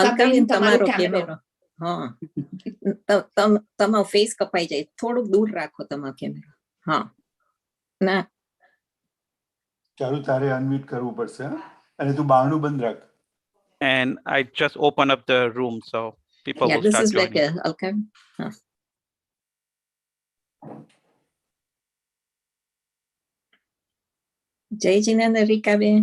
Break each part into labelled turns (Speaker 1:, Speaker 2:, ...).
Speaker 1: Alka બેન તમારો કેમેરો હા તમારો ફેસ કપાઈ જાય થોડુંક દૂર રાખો તમારો કેમેરો હા ના
Speaker 2: ચાલુ તારે અનમ્યુટ કરવું પડશે અને તું બારણું બંધ રાખ.
Speaker 3: And I just open up the room so people will
Speaker 1: this
Speaker 3: start
Speaker 1: is
Speaker 3: joining.
Speaker 1: Better, Alka. Jai Jinanda Rika બેન.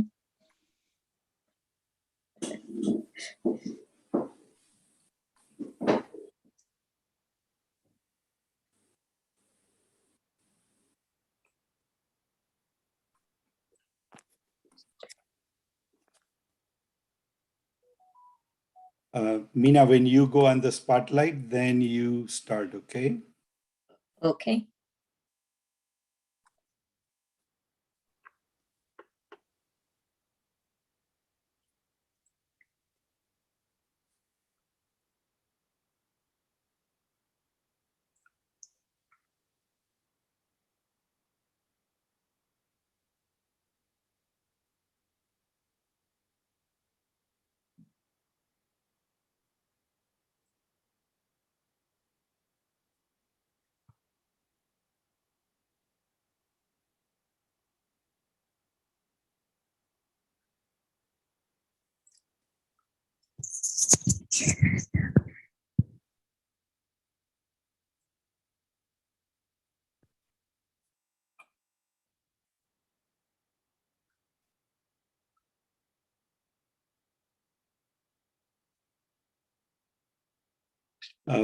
Speaker 2: Meena, when you go on the spotlight, then you start, okay?
Speaker 1: Okay.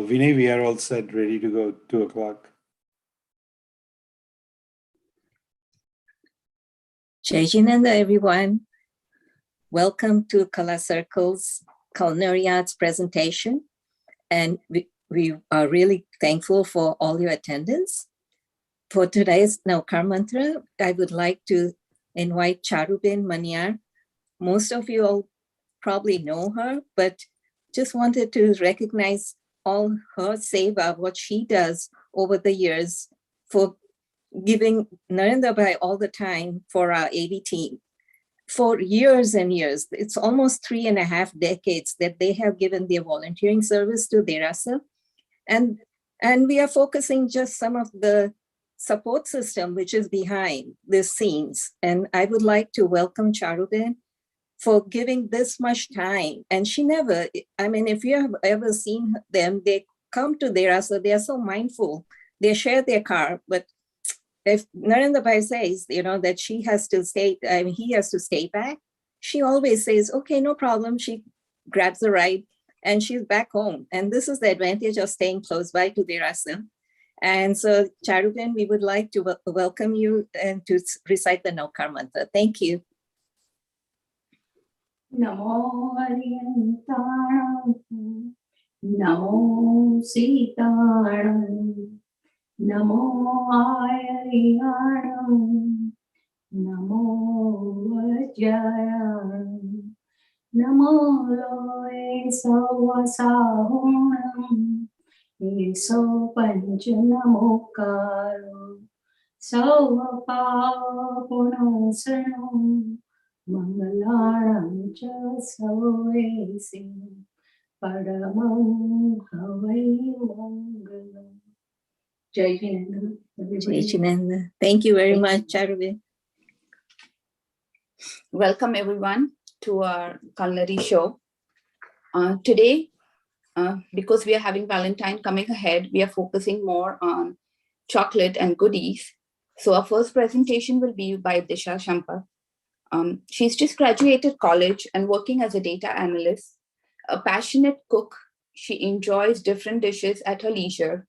Speaker 2: Vinay, we are all set, ready to go, 2 o'clock.
Speaker 1: Jai Jinanda, everyone. Welcome to Kala Circle's Culinary Arts presentation. And we are really thankful for all your attendance. For today's Naukar Mantra, I would like to invite Charubin Manyar. Most of you all probably know her, but just wanted to recognize all her seva, what she does over the years for giving Narendra Bhai all the time for our AV team. For years and years, it's almost 3.5 decades that they have given their volunteering service to Derasa. And we are focusing just some of the support system, which is behind the scenes. And I would like to welcome Charubin for giving this much time. And she never, I mean, if you have ever seen them, they come to Derasa, they are so mindful. They share their car, but if Narendra Bhai says, that she has to stay, he has to stay back, she always says, okay, no problem. She grabs a ride and she's back home. And this is the advantage of staying close by to Derasa. And so, Charubin, we would like to welcome you and to recite the Naukar Mantra. Thank you.
Speaker 4: Namo Ariyantanam, Namo Sitaram, Namo Ayariyanam, Namo Vajayam, Namo Loe Savasahunam, Eso Panchanamokaro, Savapapunasano, Mangalam cha Savesi, Paramam Havai Mangalam. Jai Jinanda.
Speaker 1: Jai Jinanda. Thank you very much, Charubin.
Speaker 4: Welcome everyone to our culinary show. Today, because we are having Valentine coming ahead, we are focusing more on chocolate and goodies. So our first presentation will be by Disha Sampat. She's just graduated college and working as a data analyst, a passionate cook. She enjoys different dishes at her leisure.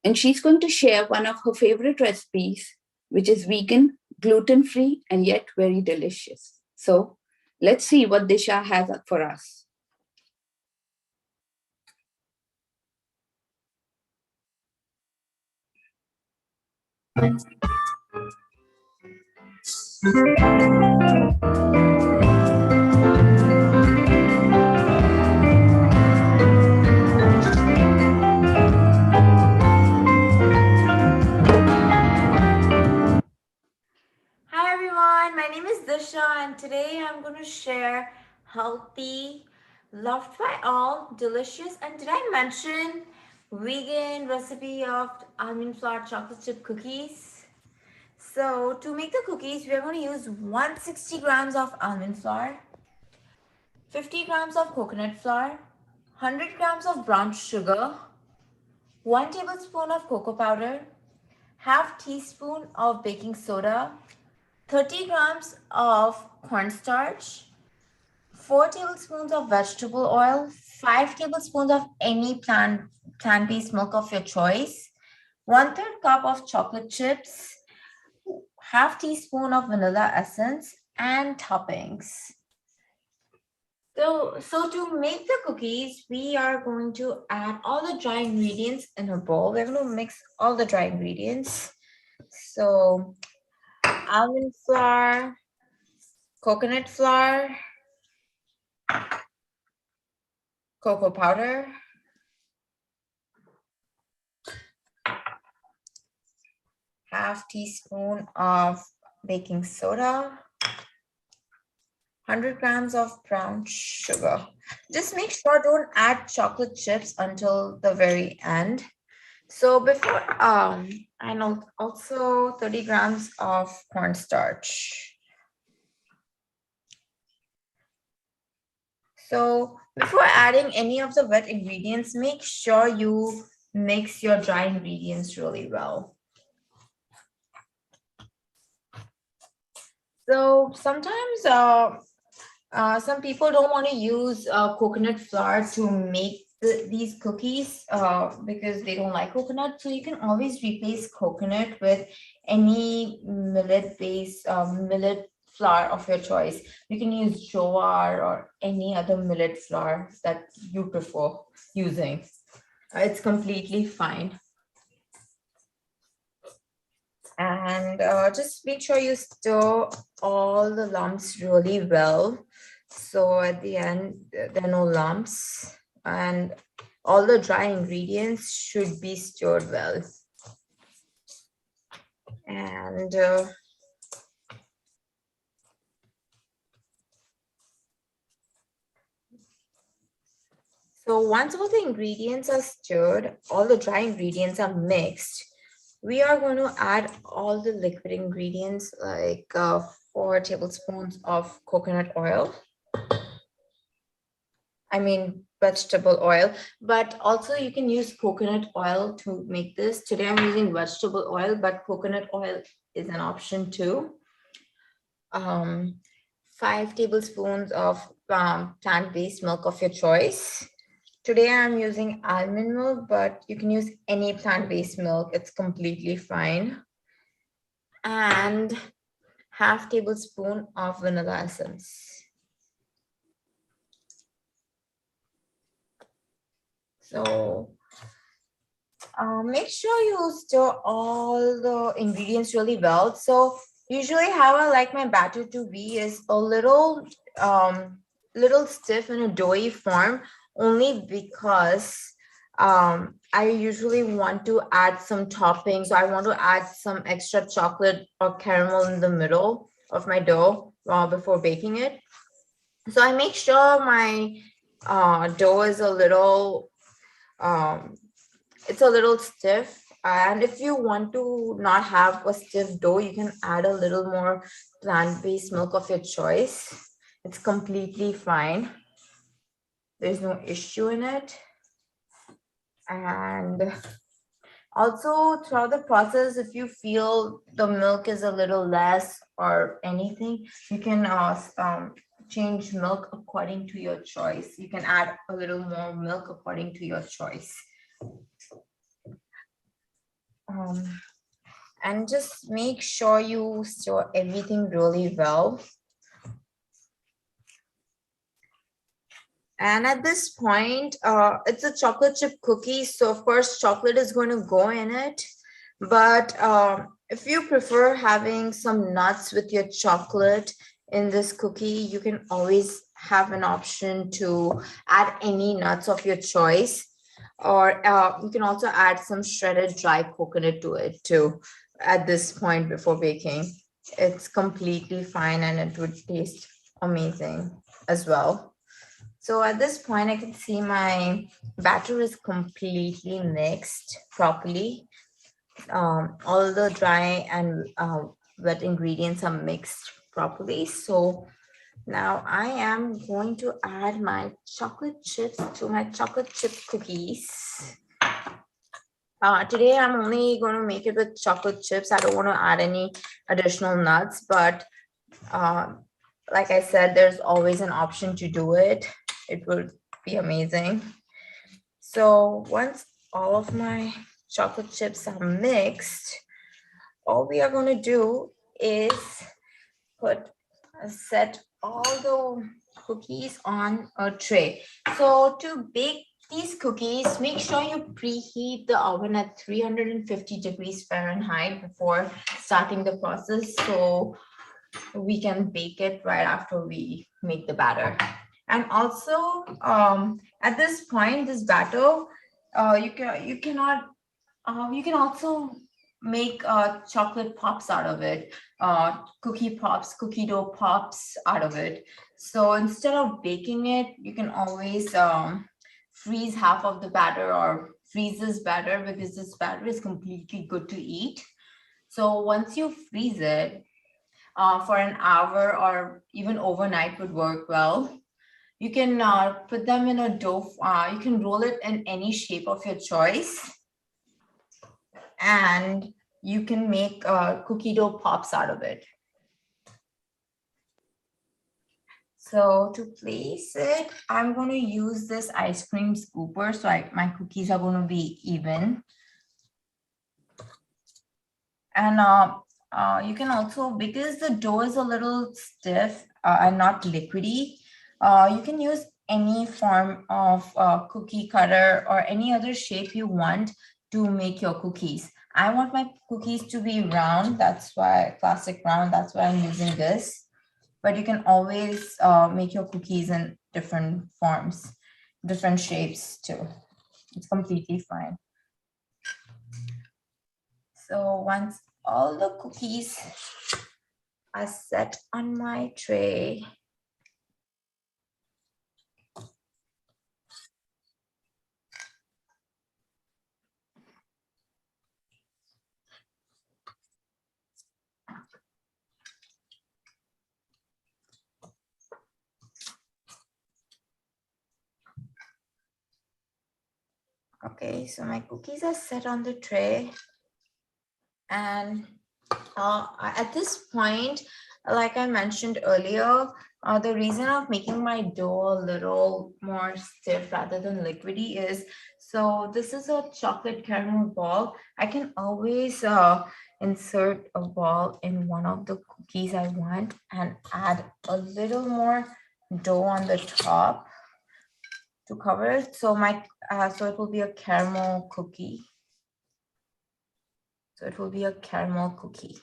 Speaker 4: And she's going to share one of her favorite recipes, which is vegan, gluten-free, and yet very delicious. So let's see what Disha has for us.
Speaker 5: Hi everyone, my name is Disha and today I'm going to share healthy Loved by all, delicious. And did I mention vegan recipe of almond flour chocolate chip cookies? So to make the cookies, we're going to use 160 grams of almond flour, 50 grams of coconut flour, 100 grams of brown sugar, 1 tablespoon of cocoa powder, half teaspoon of baking soda, 30 grams of cornstarch, 4 tablespoons of vegetable oil, 5 tablespoons of any plant-based milk of your choice, 1/3 cup of chocolate chips, half teaspoon of vanilla essence, and toppings. So to make the cookies, we are going to add all the dry ingredients in a bowl. We're going to mix all the dry ingredients. So almond flour, coconut flour, cocoa powder, half teaspoon of baking soda, 100 grams of brown sugar. Just make sure don't add chocolate chips until the very end. So before, and also 30 grams of cornstarch. So before adding any of the wet ingredients, make sure you mix your dry ingredients really well. So sometimes some people don't want to use coconut flour to make these cookies because they don't like coconut. So you can always replace coconut with any millet-based millet flour of your choice. You can use jowar or any other millet flour that you prefer using. It's completely fine. And just make sure you stir all the lumps really well. So at the end, there are no lumps, and all the dry ingredients should be stirred well. And so once all the ingredients are stirred, all the dry ingredients are mixed, we are going to add all the liquid ingredients like 4 tablespoons of coconut oil. I mean, vegetable oil, but also you can use coconut oil to make this. Today I'm using vegetable oil, but coconut oil is an option too. 5 tablespoons of plant-based milk of your choice. Today I'm using almond milk, but you can use any plant-based milk. It's completely fine. And half tablespoon of vanilla essence. So make sure you stir all the ingredients really well. So usually how I like my batter to be is a little stiff in a doughy form, only because I usually want to add some toppings. I want to add some extra chocolate or caramel in the middle of my dough before baking it. So I make sure my dough is a little it's a little stiff, and if you want to not have a stiff dough, you can add a little more plant-based milk of your choice. It's completely fine. There's no issue in it. And also throughout the process, if you feel the milk is a little less or anything, you can change milk according to your choice. You can add a little more milk according to your choice. And just make sure you stir everything really well. And at this point, it's a chocolate chip cookie. So of course, chocolate is going to go in it. But if you prefer having some nuts with your chocolate in this cookie, you can always have an option to add any nuts of your choice. Or you can also add some shredded dry coconut to it too at this point before baking. It's completely fine and it would taste amazing as well. So at this point, I can see my batter is completely mixed properly. All the dry and wet ingredients are mixed properly. So now I am going to add my chocolate chips to my chocolate chip cookies. Today I'm only going to make it with chocolate chips. I don't want to add any additional nuts, but like I said, there's always an option to do it. It would be amazing. So once all of my chocolate chips are mixed, all we are going to do is set all the cookies on a tray. So to bake these cookies, make sure you preheat the oven at 350 degrees Fahrenheit before starting the process, so we can bake it right after we make the batter. And also, at this point, this batter, you can also make chocolate pops out of it, cookie pops, cookie dough pops out of it. So instead of baking it, you can always freeze half of the batter or freeze this batter, because this batter is completely good to eat. So once you freeze it for an hour or even overnight would work well. You can put them in a dough. You can roll it in any shape of your choice. And you can make cookie dough pops out of it. So to place it, I'm going to use this ice cream scooper. So my cookies are going to be even. And you can also, because the dough is a little stiff and not liquidy, you can use any form of cookie cutter or any other shape you want to make your cookies. I want my cookies to be round. That's why classic round. That's why I'm using this. But you can always make your cookies in different forms, different shapes too. It's completely fine. So once all the cookies are set on my tray, okay, so my cookies are set on the tray. And at this point, like I mentioned earlier, the reason of making my dough a little more stiff rather than liquidy is, so this is a chocolate caramel ball. I can always insert a ball in one of the cookies I want and add a little more dough on the top to cover it. So so it will be a caramel cookie. So it will be a caramel cookie.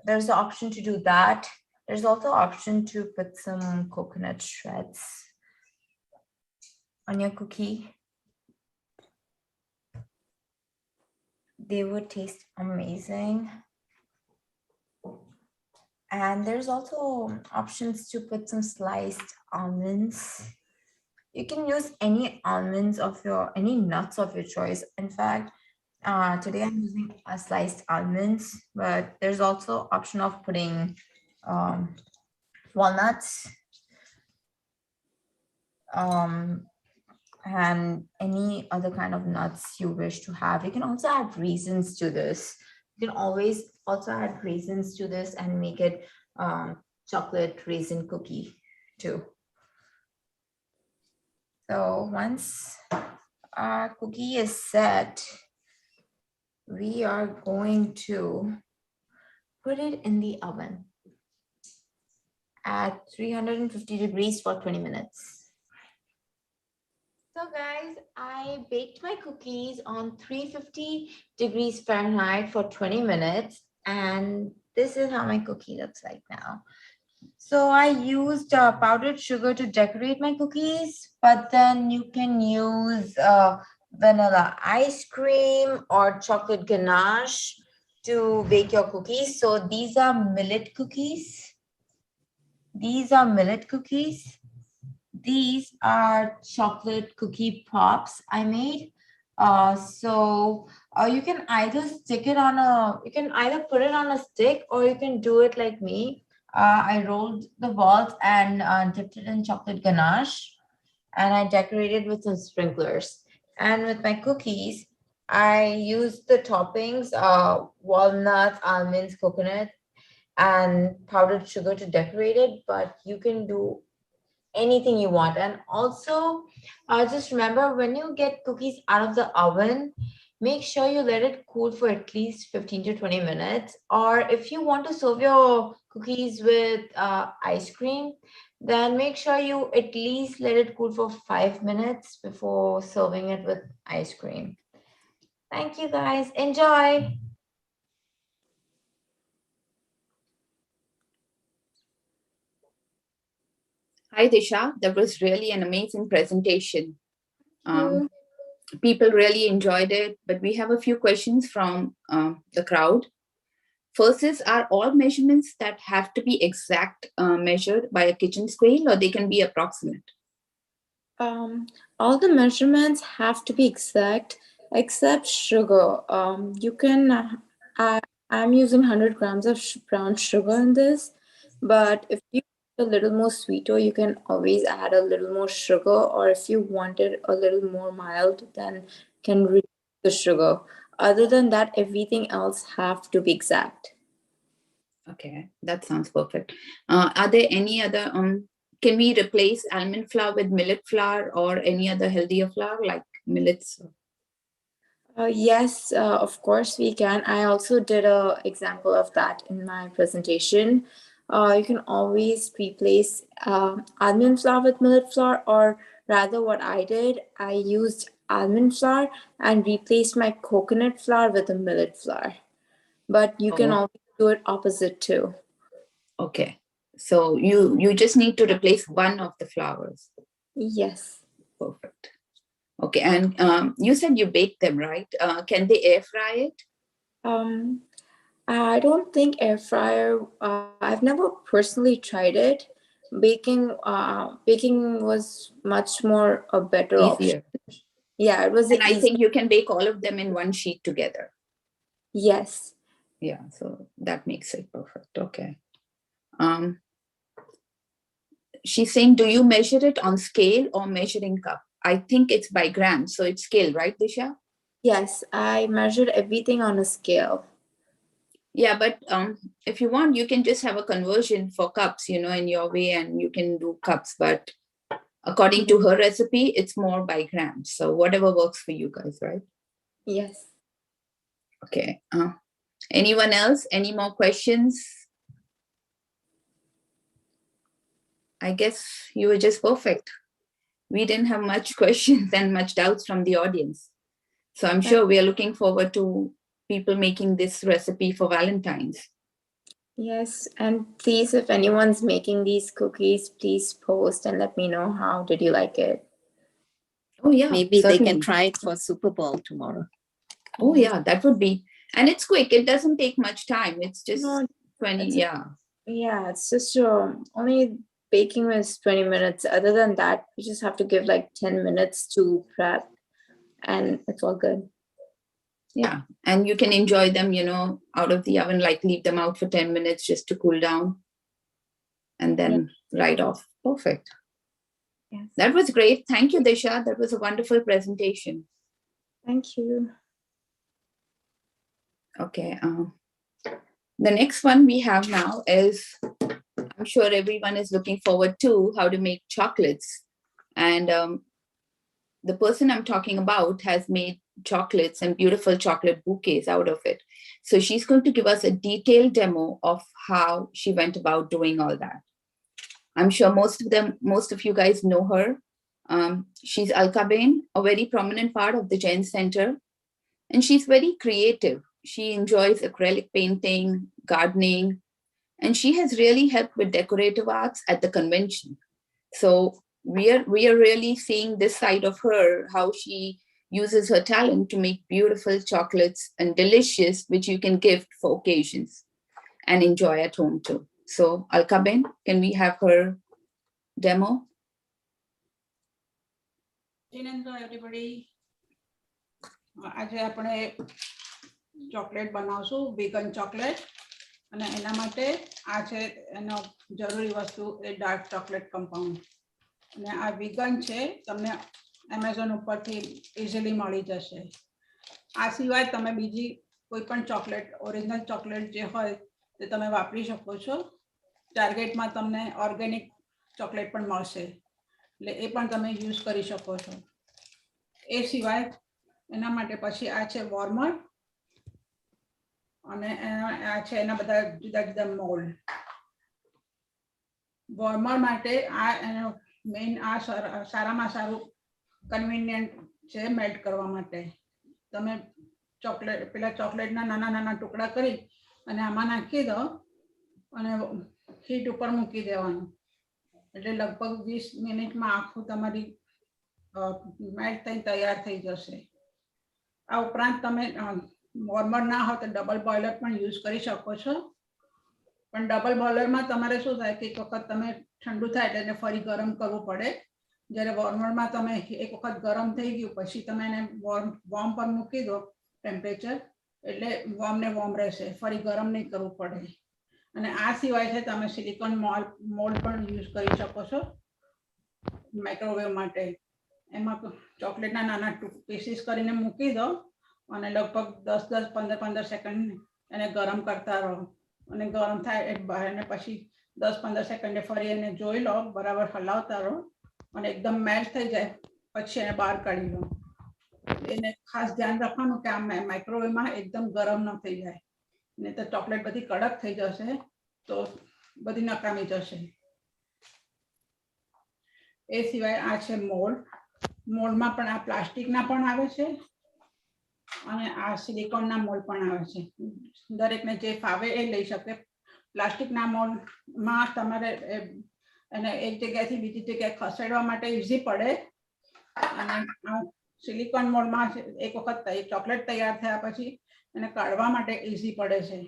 Speaker 5: There's the option to do that. There's also option to put some coconut shreds on your cookie. They would taste amazing. And there's also options to put some sliced almonds. You can use any almonds any nuts of your choice. In fact, today I'm using sliced almonds, but there's also option of putting walnuts and any other kind of nuts you wish to have. You can also add raisins to this. You can always also add raisins to this and make it chocolate raisin cookie too. So once our cookie is set, we are going to put it in the oven at 350 degrees for 20 minutes. So guys, I baked my cookies on 350 degrees Fahrenheit for 20 minutes, and this is how my cookie looks like now. So I used powdered sugar to decorate my cookies, but then you can use vanilla ice cream or chocolate ganache to bake your cookies. So these are millet cookies. These are millet cookies. these are chocolate cookie pops I made. You can either you can either put it on a stick or you can do it like me. I rolled the balls and dipped it in chocolate ganache and I decorated with some sprinklers. And with my cookies, I used the toppings, walnuts, almonds, coconut, and powdered sugar to decorate it, but you can do anything you want. And also, just remember when you get cookies out of the oven, make sure you let it cool for at least 15 to 20 minutes. Or if you want to serve your cookies with ice cream, then make sure you at least let it cool for 5 minutes before serving it with ice cream. Thank you guys. Enjoy.
Speaker 4: Hi, Disha. That was really an amazing presentation. People really enjoyed it, but we have a few questions from the crowd. First is, are all measurements that have to be exact measured by a kitchen scale, or they can be approximate?
Speaker 6: All the measurements have to be exact except sugar. You can, I'm using 100 grams of brown sugar in this, but if you want a little more sweeter, you can always add a little more sugar, or if you want it a little more mild, then can reduce the sugar. Other than that, everything else have to be exact.
Speaker 4: Okay, that sounds perfect. Are there any other, can we replace almond flour with millet flour or any other healthier flour like millets?
Speaker 6: Yes, of course we can. I also did an example of that in my presentation. You can always replace almond flour with millet flour, or rather what I did, I used almond flour and replaced my coconut flour with a millet flour. But you can always do it opposite too.
Speaker 4: Okay, so you just need to replace one of the flours.
Speaker 6: Yes.
Speaker 4: Perfect. Okay, and you said you bake them, right? Can they air fry it?
Speaker 6: I don't think air fryer. I've never personally tried it. Baking was much more a better
Speaker 4: Easier.
Speaker 6: option. Yeah, it was
Speaker 4: And I
Speaker 6: easy.
Speaker 4: think you can bake all of them in one sheet together.
Speaker 6: Yes.
Speaker 4: Yeah, so that makes it perfect. Okay. She's saying, do you measure it on scale or measuring cup? I think it's by grams, so it's scale, right, Disha?
Speaker 6: Yes, I measured everything on a scale.
Speaker 4: Yeah, but if you want, you can just have a conversion for cups, in your way, and you can do cups. But according to her recipe, it's more by grams. So whatever works for you guys, right?
Speaker 6: Yes.
Speaker 4: Okay. Anyone else? Any more questions? I guess you were just perfect. We didn't have much questions and much doubts from the audience. So I'm sure we are looking forward to people making this recipe for Valentine's.
Speaker 6: Yes, and please, if anyone's making these cookies, please post and let me know how did you like it.
Speaker 4: Oh yeah,
Speaker 1: Maybe
Speaker 4: certainly.
Speaker 1: they can try it for Super Bowl tomorrow.
Speaker 4: Oh yeah, that would be, and it's quick. It doesn't take much time. It's just
Speaker 6: No,
Speaker 4: 20,
Speaker 6: it's
Speaker 4: yeah.
Speaker 6: Yeah, it's just only baking is 20 minutes. Other than that, you just have to give like 10 minutes to prep and it's all good.
Speaker 4: Yeah, and you can enjoy them, out of the oven, like leave them out for 10 minutes just to cool down and then right off. Perfect.
Speaker 6: Yes.
Speaker 4: That was great. Thank you, Disha. That was a wonderful presentation.
Speaker 6: Thank you.
Speaker 4: Okay. The next one we have now is, I'm sure everyone is looking forward to how to make chocolates. And the person I'm talking about has made chocolates and beautiful chocolate bouquets out of it. So she's going to give us a detailed demo of how she went about doing all that. I'm sure most of you guys know her. She's Alka, a very prominent part of the Jain Center. And she's very creative. She enjoys acrylic painting, gardening, and she has really helped with decorative arts at the convention. So we are really seeing this side of her, how she uses her talent to make beautiful chocolates and delicious, which you can gift for occasions and enjoy at home too. So Alka, can we have her demo?
Speaker 7: Hello everybody. આજે આપણે chocolate બનાવશું vegan chocolate અને એના માટે આ છે એનો જરૂરી વસ્તુ એ ડાર્ક ચોકલેટ કમ્પાઉન્ડ અને આ vegan છે તમને Amazon ઉપરથી ઇઝીલી મળી જશે. આ સિવાય તમે બીજી કોઈ પણ ચોકલેટ ઓરિજિનલ ચોકલેટ જે હોય તે તમે વાપરી શકો છો. ટાર્ગેટમાં તમને ઓર્ગેનિક ચોકલેટ પણ મળશે એટલે એ પણ તમે યુઝ કરી શકો છો. એ સિવાય એના માટે પછી આ છે વોર્મર અને આ છે એના બધા જુદા જુદા મોલ્ડ. વોર્મર માટે આ એનો મેઇન આ સારામાં સારું કન્વીનિયન્ટ છે મેલ્ટ કરવા માટે. તમે ચોકલેટ પેલા ચોકલેટના નાના નાના ટુકડા કરી અને આમાં નાખી દો અને હીટ ઉપર મૂકી દેવાનું એટલે લગભગ 20 મિનિટમાં આખું તમારી મેલ્ટ થઈ તૈયાર થઈ જશે. આ ઉપરાંત તમે વોર્મર ના હોય તો ડબલ બોઇલર પણ યુઝ કરી શકો છો. પણ ડબલ બોઇલરમાં તમારે શું થાય કે એક વખત તમે ઠંડુ થાય એટલે એને ફરી ગરમ કરવું પડે. જ્યારે વોર્મરમાં તમે એક વખત ગરમ થઈ ગયું પછી તમે એને વોર્મ પર મૂકી દો ટેમ્પરેચર એટલે વોર્મ ને વોર્મ રહેશે, ફરી ગરમ નહીં કરવું પડે. અને આ સિવાય છે તમે સિલિકોન મોલ્ડ પણ યુઝ કરી શકો છો માઇક્રોવેવ માટે. એમાં ચોકલેટના નાના પીસીસ કરીને મૂકી દો અને લગભગ 10-15 સેકન્ડ એને ગરમ કરતા રહો અને ગરમ થાય અને પછી 10-15 સેકન્ડે ફરી એને જોઈ લો, બરાબર હલાવતા રહો અને એકદમ મેલ્ટ થઈ જાય પછી એને બહાર કાઢી લો. એને ખાસ ધ્યાન રાખવાનું કે આ માઇક્રોવેવમાં એકદમ ગરમ ન થઈ જાય નહીં તો ચોકલેટ બધી કડક થઈ જશે તો બધી નકામી જશે. એ સિવાય આ છે મોલ્ડ. મોલ્ડમાં પણ આ પ્લાસ્ટિકના પણ આવે છે અને આ સિલિકોનના મોલ્ડ પણ આવે છે. દરેકને જે ફાવે એ લઈ શકે. પ્લાસ્ટિકના મોલ્ડમાં તમારે એને એક જગ્યાએથી બીજી જગ્યાએ ખસેડવા માટે ઇઝી પડે અને સિલિકોન મોલ્ડમાં એક વખત ચોકલેટ તૈયાર થયા પછી એને કાઢવા માટે ઇઝી પડે છે.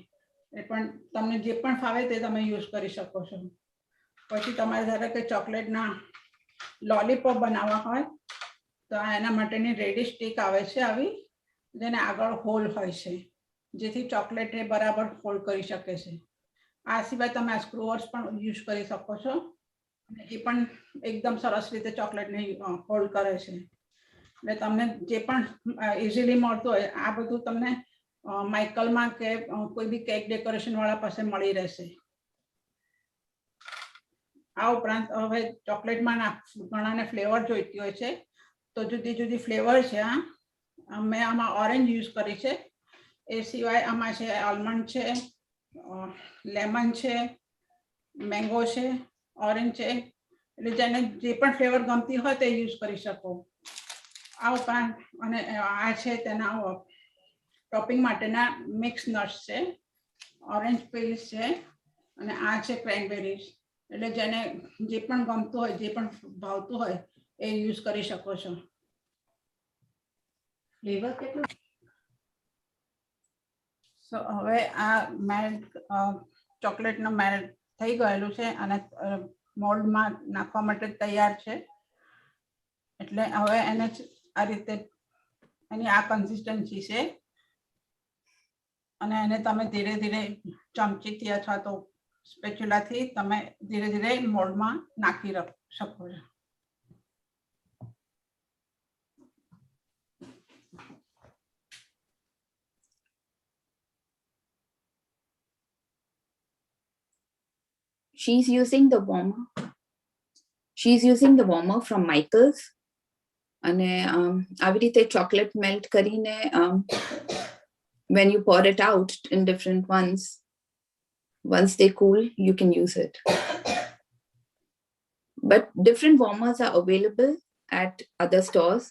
Speaker 7: એ પણ તમને જે પણ ફાવે તે તમે યુઝ કરી શકો છો. પછી તમારે ધારો કે ચોકલેટના લોલીપોપ બનાવવા હોય તો એના માટેની રેડી સ્ટીક આવે છે આવી જેને આગળ હોલ હોય છે જેથી ચોકલેટ એ બરાબર હોલ્ડ કરી શકે છે. આ સિવાય તમે આ સ્ક્રુઅર્સ પણ યુઝ કરી શકો છો એ પણ એકદમ સરસ રીતે ચોકલેટને હોલ્ડ કરે છે. એટલે તમને જે પણ ઇઝીલી મળતું હોય આ બધું તમને માઇકલમાં કે કોઈ બી કેક ડેકોરેશન વાળા પાસે મળી રહેશે. આ ઉપરાંત હવે ચોકલેટમાં ઘણાને ફ્લેવર જોઈતી હોય છે તો જુદી જુદી ફ્લેવર છે. મેં આમાં ઓરેન્જ યુઝ કરી છે. એ સિવાય આમાં છે આલમંડ છે, લેમન છે, મેંગો છે, ઓરેન્જ છે. એટલે જેને જે પણ ફ્લેવર ગમતી હોય તે યુઝ કરી શકો. આ ઉપરાંત અને આ છે તેના ટોપિંગ માટેના મિક્સ નટ્સ છે, ઓરેન્જ પીલ્સ છે અને આ છે ક્રેનબેરીઝ. એટલે જેને જે પણ ગમતું હોય જે પણ ભાવતું હોય એ યુઝ કરી શકો છો. ફ્લેવર કેટલું સો હવે આ મેલ્ટ ચોકલેટનો મેલ્ટ થઈ ગયેલું છે અને મોલ્ડમાં નાખવા માટે તૈયાર છે. એટલે હવે એને આ રીતે એની આ કન્સિસ્ટન્સી છે અને એને તમે ધીરે ધીરે ચમચીથી અથવા તો સ્પેચ્યુલાથી તમે ધીરે ધીરે મોલ્ડમાં નાખી શકો છો.
Speaker 4: She's using the warmer from Michael's અને આવી રીતે ચોકલેટ મેલ્ટ કરીને when you pour it out in different ones, once they cool you can use it. But different warmers are available at other stores.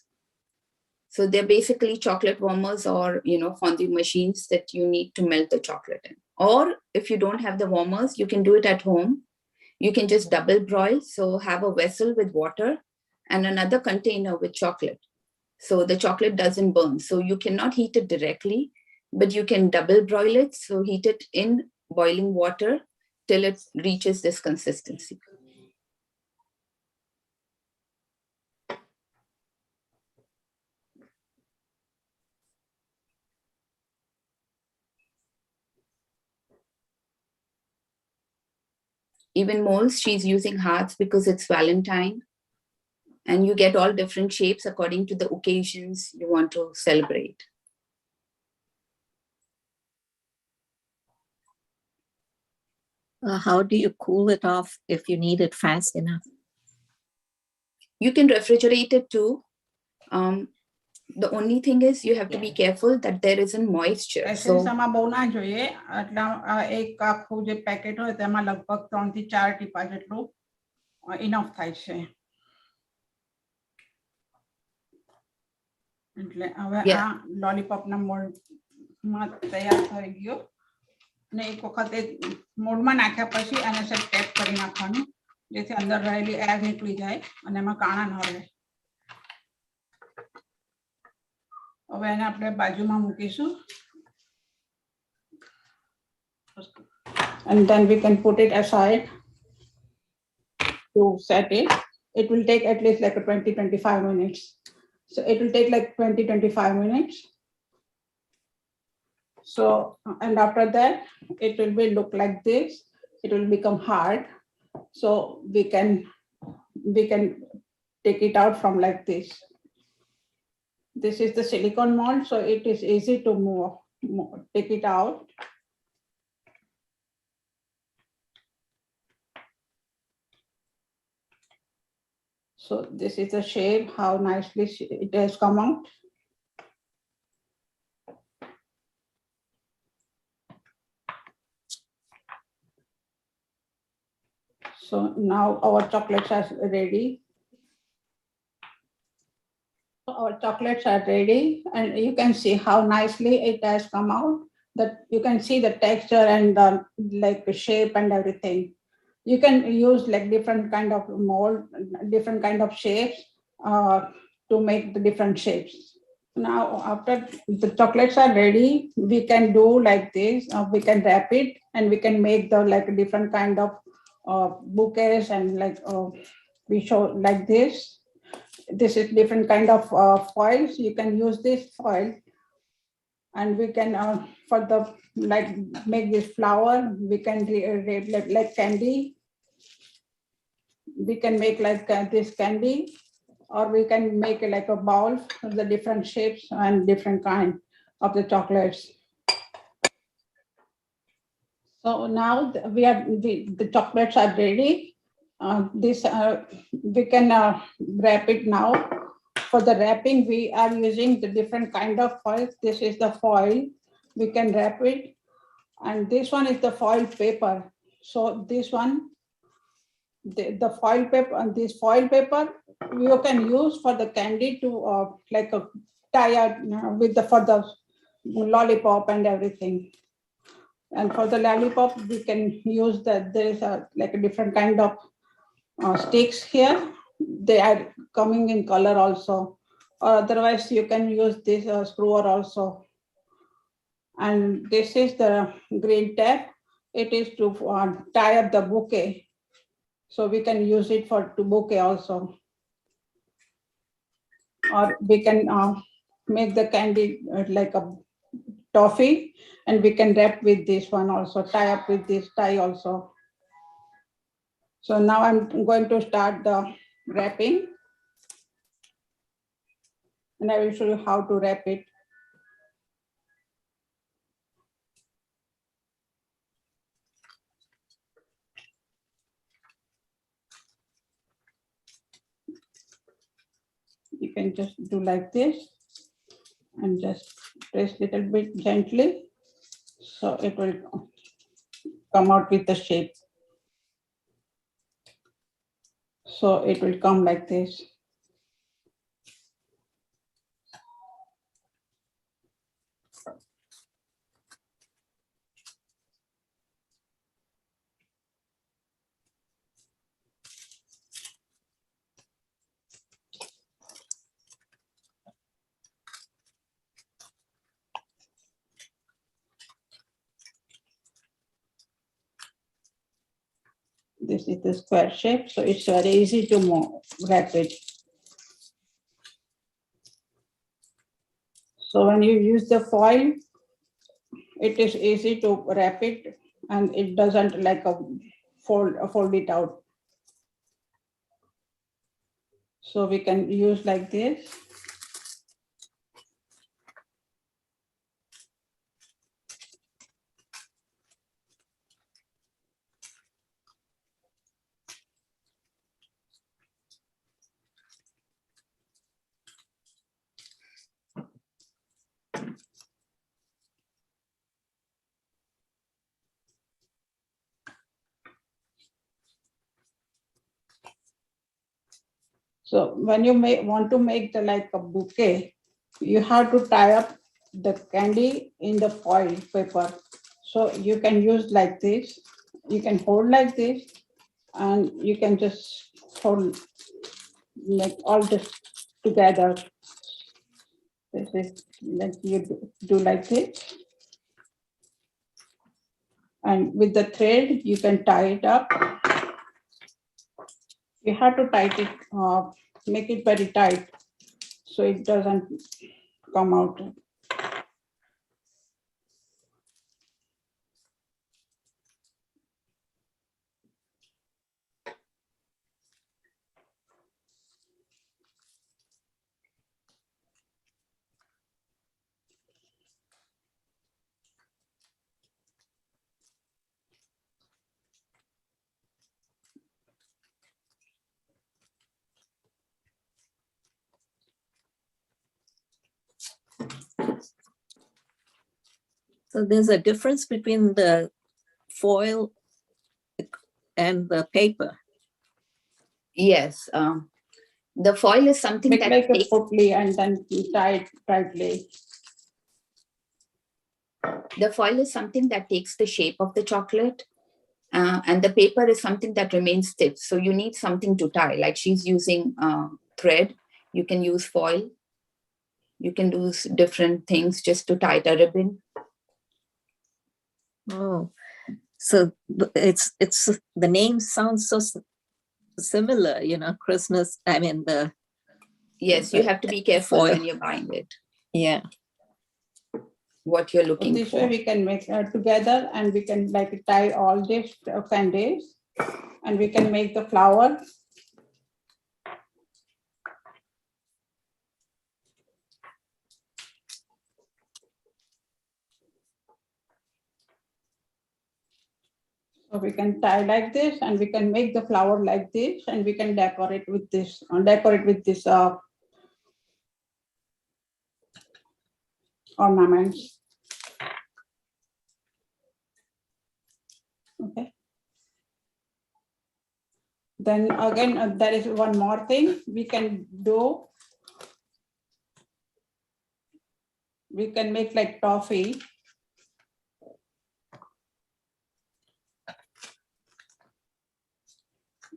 Speaker 4: So they're basically chocolate warmers or fondue machines that you need to melt the chocolate in. Or if you don't have the warmers, you can do it at home. You can just double broil. So have a vessel with water and another container with chocolate. So the chocolate doesn't burn. So you cannot heat it directly, but you can double broil it. So heat it in boiling water till it reaches this consistency. Even moles, she's using hearts because it's Valentine. And you get all different shapes according to the occasions you want to celebrate.
Speaker 1: How do you cool it off if you need it fast enough?
Speaker 4: You can refrigerate it too. The only thing is you have to be careful that there isn't moisture. So
Speaker 7: એસેન્સમાં બહુ ના જોઈએ એટલે એક આખું જે packet હોય તેમાં લગભગ 3 થી 4 ટીપા જેટલું ઇનફ થાય છે એટલે હવે આ લોલીપોપના મોલ્ડમાં તૈયાર થઈ ગયો અને એક વખત મોલ્ડમાં નાખ્યા પછી આને સેટ ટેપ કરી નાખવાનું જેથી અંદર રહેલી એર નીકળી જાય અને એમાં કાણા ન રહે હવે એને આપણે બાજુમાં મૂકીશું and then we can put it aside to set it. It will take at least like a 20-25 minutes. So it will take like 20-25 minutes. So, and after that, it will be look like this. It will become hard. So we can take it out from like this. This is the silicone mold, so it is easy to take it out. So this is the shape, how nicely it has come out. So now our chocolates are ready. Our chocolates are ready and you can see how nicely it has come out. That you can see the texture and the like shape and everything. You can use like different kind of mold, different kind of shapes to make the different shapes. Now, after the chocolates are ready, we can do like this. We can wrap it and we can make the like different kind of bouquets and like we show like this. This is different kind of foils. You can use this foil and we can for the like make this flower. We can like candy. We can make like this candy, or we can make like a bowl of the different shapes and different kind of the chocolates. So now the chocolates are ready. We can wrap it now. For the wrapping, we are using the different kind of foil. This is the foil. We can wrap it. And this one is the foil paper. So this one, the foil paper, and this foil paper, you can use for the candy to like a tie out with for the lollipop and everything. And for the lollipop, we can use that there is like a different kind of sticks here. They are coming in color also. Or otherwise, you can use this screwer also. And this is the green tab. It is to tie up the bouquet. So we can use it for to bouquet also. Or we can make the candy like a toffee, and we can wrap with this one also, tie up with this tie also. So now I'm going to start the wrapping. And I will show you how to wrap it. You can just do like this and just press little bit gently. So it will come out with the shape. So it will come like this. This is the square shape, so it's very easy to wrap it. So when you use the foil, it is easy to wrap it and it doesn't like fold it out. So we can use like this. So when you want to make the like a bouquet, you have to tie up the candy in the foil paper. So you can use like this. You can hold like this, and you can just hold like all this together. This is like you do like this. And with the thread, you can tie it up. You have to tie it, make it very tight so it doesn't come out.
Speaker 1: So there's a difference between the foil and the paper.
Speaker 4: Yes. The foil is something
Speaker 7: Make
Speaker 4: that
Speaker 7: like a
Speaker 4: takes,
Speaker 7: pootly and then tie it tightly.
Speaker 4: the foil is something that takes the shape of the chocolate. And the paper is something that remains stiff. So you need something to tie, like she's using thread. You can use foil. You can do different things just to tie the ribbon.
Speaker 1: Oh, so it's the name sounds so similar, you know, Christmas. I mean
Speaker 4: Yes, you have to be careful
Speaker 1: foil.
Speaker 4: when you're buying it,
Speaker 1: Yeah.
Speaker 4: what you're
Speaker 7: So
Speaker 4: looking
Speaker 7: this way
Speaker 4: for.
Speaker 7: we can make together, and we can like tie all these candies, and we can make the flower. So we can tie like this, and we can make the flower like this, and we can decorate with this. Ornaments. Okay. Then again, there is one more thing we can do. We can make like toffee.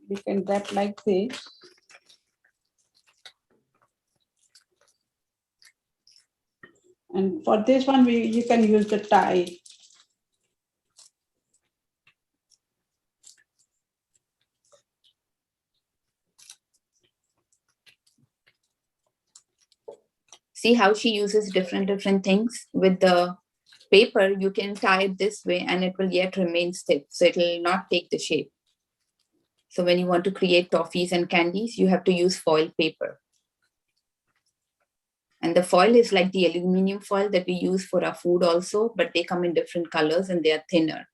Speaker 7: We can wrap like this. And for this one, you can use the tie.
Speaker 4: See how she uses different things. With the paper, you can tie it this way and it will yet remain stiff. So it will not take the shape. So when you want to create toffees and candies, you have to use foil paper. And the foil is like the aluminum foil that we use for our food also, but they come in different colors and they are thinner.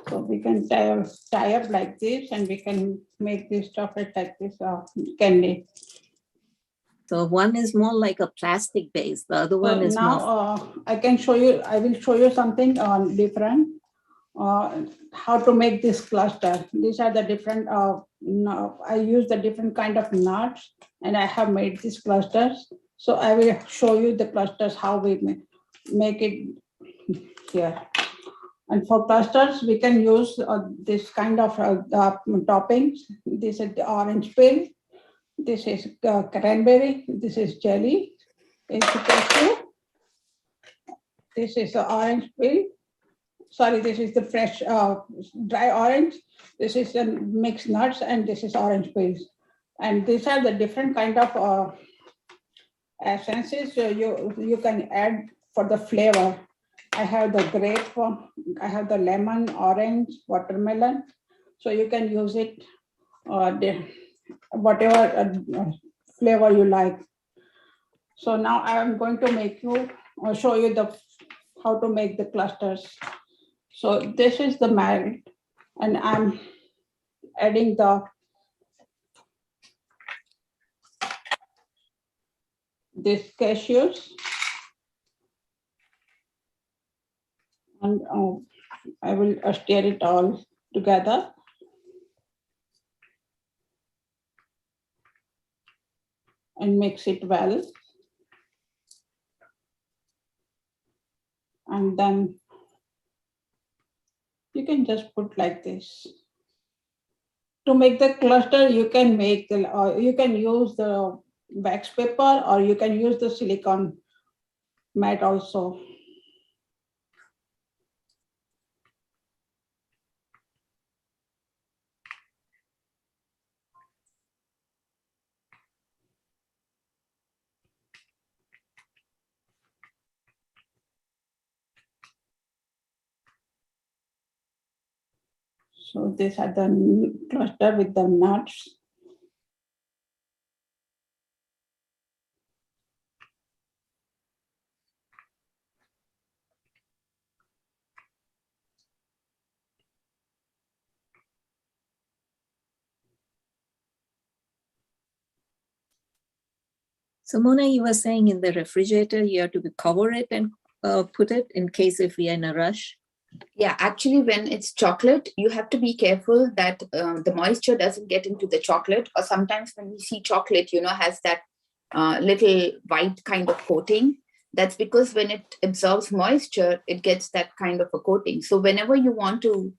Speaker 7: So we can tie up like this, and we can make this chocolate like this candy.
Speaker 1: So one is more like a plastic base. The other one
Speaker 7: So
Speaker 1: is more.
Speaker 7: now I can show you. I will show you something different. How to make this cluster. These are the different. I use the different kind of nuts, and I have made these clusters. So I will show you the clusters how we make it here. And for clusters, we can use this kind of toppings. This is the orange peel. This is cranberry. This is jelly. This is the orange peel. Sorry, this is the fresh dry orange. This is the mixed nuts, and this is orange peels. And these are the different kind of essences you can add for the flavor. I have the grape, I have the lemon, orange, watermelon. So you can use it, whatever flavor you like. So now I am going to show you how to make the clusters. So this is the melt, and I'm adding these cashews, and I will stir it all together. And mix it well. And then you can just put like this. To make the cluster, you can you can use the wax paper, or you can use the silicone mat also. So these are the cluster with the nuts.
Speaker 1: So Mona, you were saying in the refrigerator, you have to cover it and put it in case if we are in a rush.
Speaker 4: Yeah, actually, when it's chocolate, you have to be careful that the moisture doesn't get into the chocolate. Or sometimes when we see chocolate, has that little white kind of coating. That's because when it absorbs moisture, it gets that kind of a coating. So whenever you want to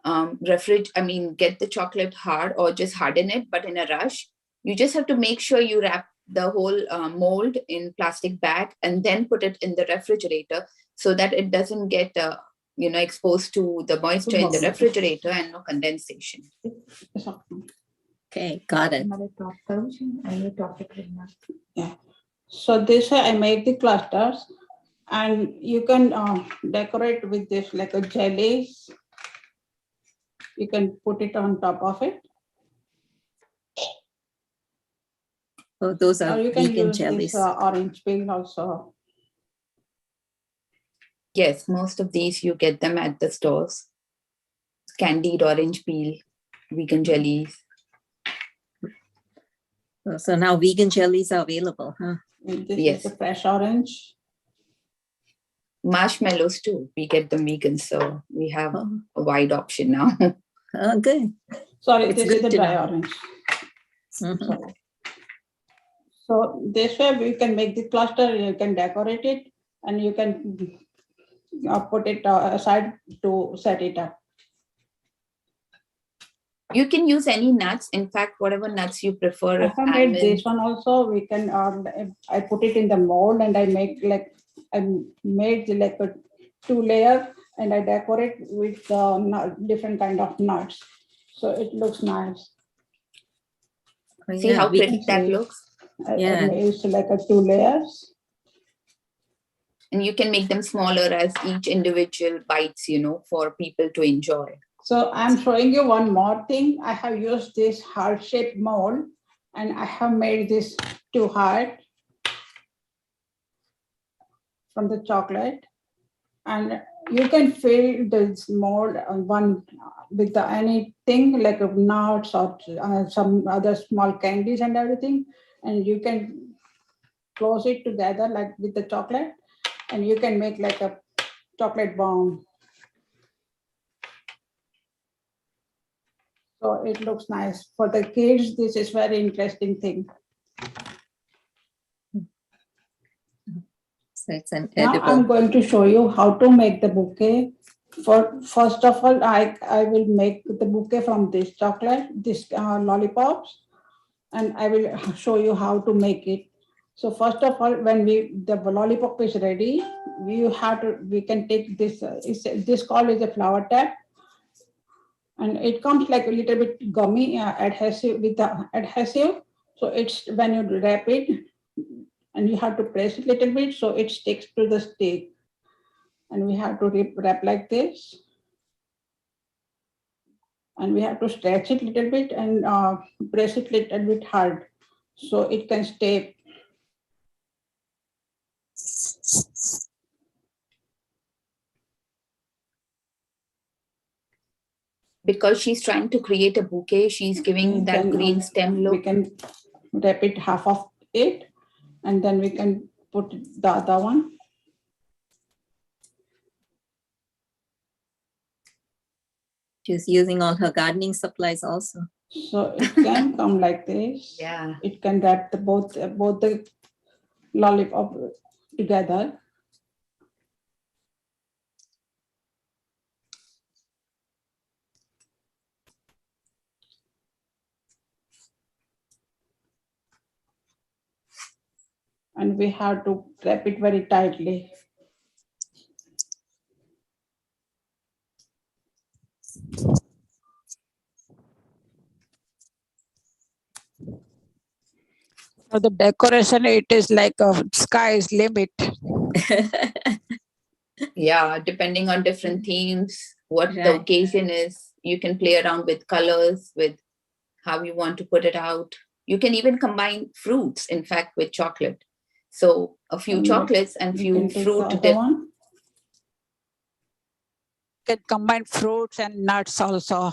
Speaker 4: get the chocolate hard or just harden it, but in a rush, you just have to make sure you wrap the whole mold in plastic bag and then put it in the refrigerator so that it doesn't get exposed to the moisture in the refrigerator and no condensation.
Speaker 1: Okay, got it.
Speaker 7: Yeah. So this I make the clusters, and you can decorate with this like a jellies. You can put it on top of it.
Speaker 1: Oh, those are
Speaker 7: Or you can
Speaker 1: vegan
Speaker 7: use
Speaker 1: jellies.
Speaker 7: this orange peel also.
Speaker 4: Yes, most of these you get them at the stores. Candied orange peel, vegan jellies.
Speaker 1: So now vegan jellies are available, huh?
Speaker 7: This
Speaker 4: Yes.
Speaker 7: is the fresh orange.
Speaker 4: Marshmallows too. We get them vegan, so we have
Speaker 1: Oh,
Speaker 4: a wide option now.
Speaker 1: oh, good.
Speaker 7: Sorry,
Speaker 1: It's
Speaker 7: this
Speaker 1: good
Speaker 7: is the
Speaker 1: to
Speaker 7: dry
Speaker 1: know.
Speaker 7: orange.
Speaker 1: Mhm.
Speaker 7: Sorry. So this way we can make the cluster, you can decorate it, and you can put it aside to set it up.
Speaker 4: You can use any nuts. In fact, whatever nuts you prefer.
Speaker 7: I have made this one also. We can. I put it in the mold, and I made like a 2-layer, and I decorate with different kind of nuts, so it looks nice.
Speaker 1: Oh,
Speaker 4: See
Speaker 1: yeah,
Speaker 4: how
Speaker 1: we
Speaker 4: pretty
Speaker 1: can-
Speaker 4: that looks?
Speaker 7: I
Speaker 1: Yeah.
Speaker 7: made like a 2 layers.
Speaker 4: And you can make them smaller as each individual bites, for people to enjoy.
Speaker 7: So I'm showing you one more thing. I have used this heart-shaped mold, and I have made this 2 heart from the chocolate. And you can fill this mold one with anything like nuts or some other small candies and everything. And you can close it together like with the chocolate, and you can make like a chocolate bomb. So it looks nice. For the kids, this is very interesting thing.
Speaker 1: So it's an
Speaker 7: Now
Speaker 1: edible.
Speaker 7: I'm going to show you how to make the bouquet. First of all, I will make the bouquet from this chocolate, this lollipops, and I will show you how to make it. So first of all, when the lollipop is ready, we can take this. This called is a flower tap, and it comes like a little bit gummy adhesive with the adhesive. So it's when you wrap it, and you have to press it a little bit so it sticks to the stick. And we have to wrap like this. And we have to stretch it a little bit and press it a little bit hard so it can stay.
Speaker 4: Because she's trying to create a bouquet, she's giving that green stem
Speaker 7: We
Speaker 4: look.
Speaker 7: can wrap it half of it, and then we can put the other one.
Speaker 1: She's using all her gardening supplies also.
Speaker 7: So it can come like this.
Speaker 4: Yeah.
Speaker 7: It can wrap both the lollipop together. And we have to wrap it very tightly.
Speaker 8: For the decoration, it is like a sky's limit.
Speaker 4: Yeah, depending on different themes, what the
Speaker 1: Right.
Speaker 4: occasion is, you can play around with colors, with how you want to put it out. You can even combine fruits, in fact, with chocolate. So a few chocolates and
Speaker 7: You
Speaker 4: few
Speaker 7: can take
Speaker 4: fruit.
Speaker 7: the other one.
Speaker 8: Can combine fruits and nuts also.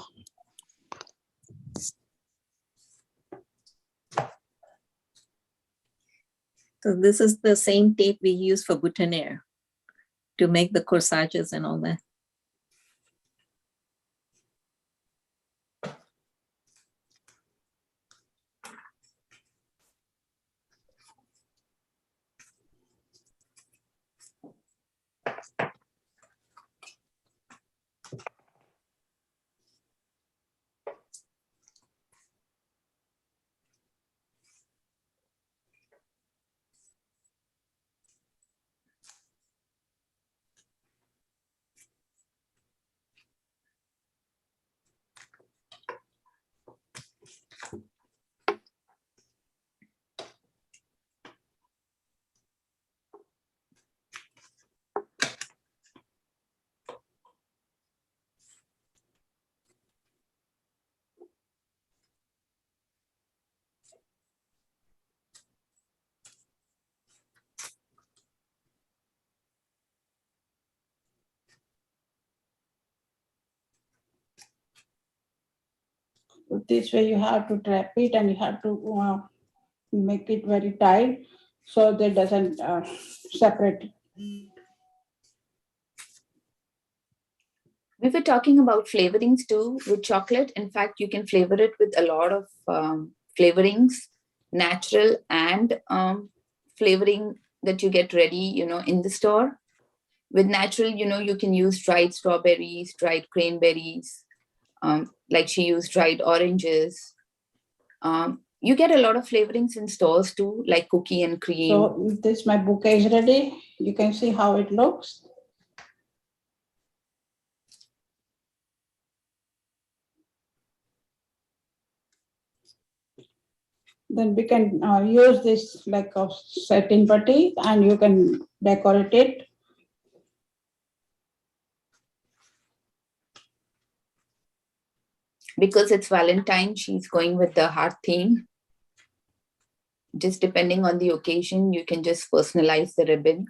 Speaker 1: So this is the same tape we use for boutonniere to make the corsages and all that.
Speaker 7: This way you have to wrap it and you have to make it very tight so that it doesn't separate.
Speaker 4: We were talking about flavorings too with chocolate. In fact, you can flavor it with a lot of flavorings, natural and flavoring that you get ready, in the store. With natural, you can use dried strawberries, dried cranberries, like she used dried oranges. You get a lot of flavorings in stores too, like cookie and cream.
Speaker 7: So this, my bouquet is ready. You can see how it looks. Then we can use this like a satin putty and you can decorate it.
Speaker 4: Because it's Valentine, she's going with the heart theme. Just depending on the occasion, you can just personalize the ribbon.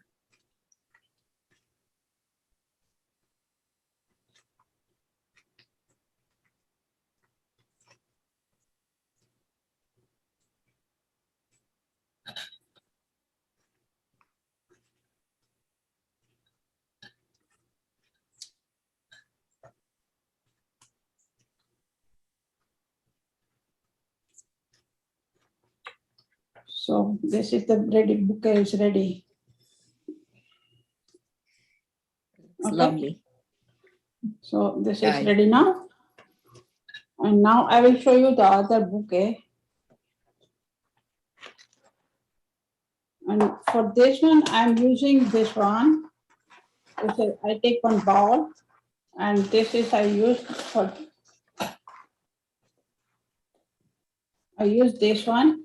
Speaker 7: So this is the ready bouquet is ready.
Speaker 1: It's
Speaker 7: Okay.
Speaker 1: lovely.
Speaker 7: So this is
Speaker 4: Right.
Speaker 7: ready now. And now I will show you the other bouquet. And for this one, I'm using this one. I take one ball and this is I use this one.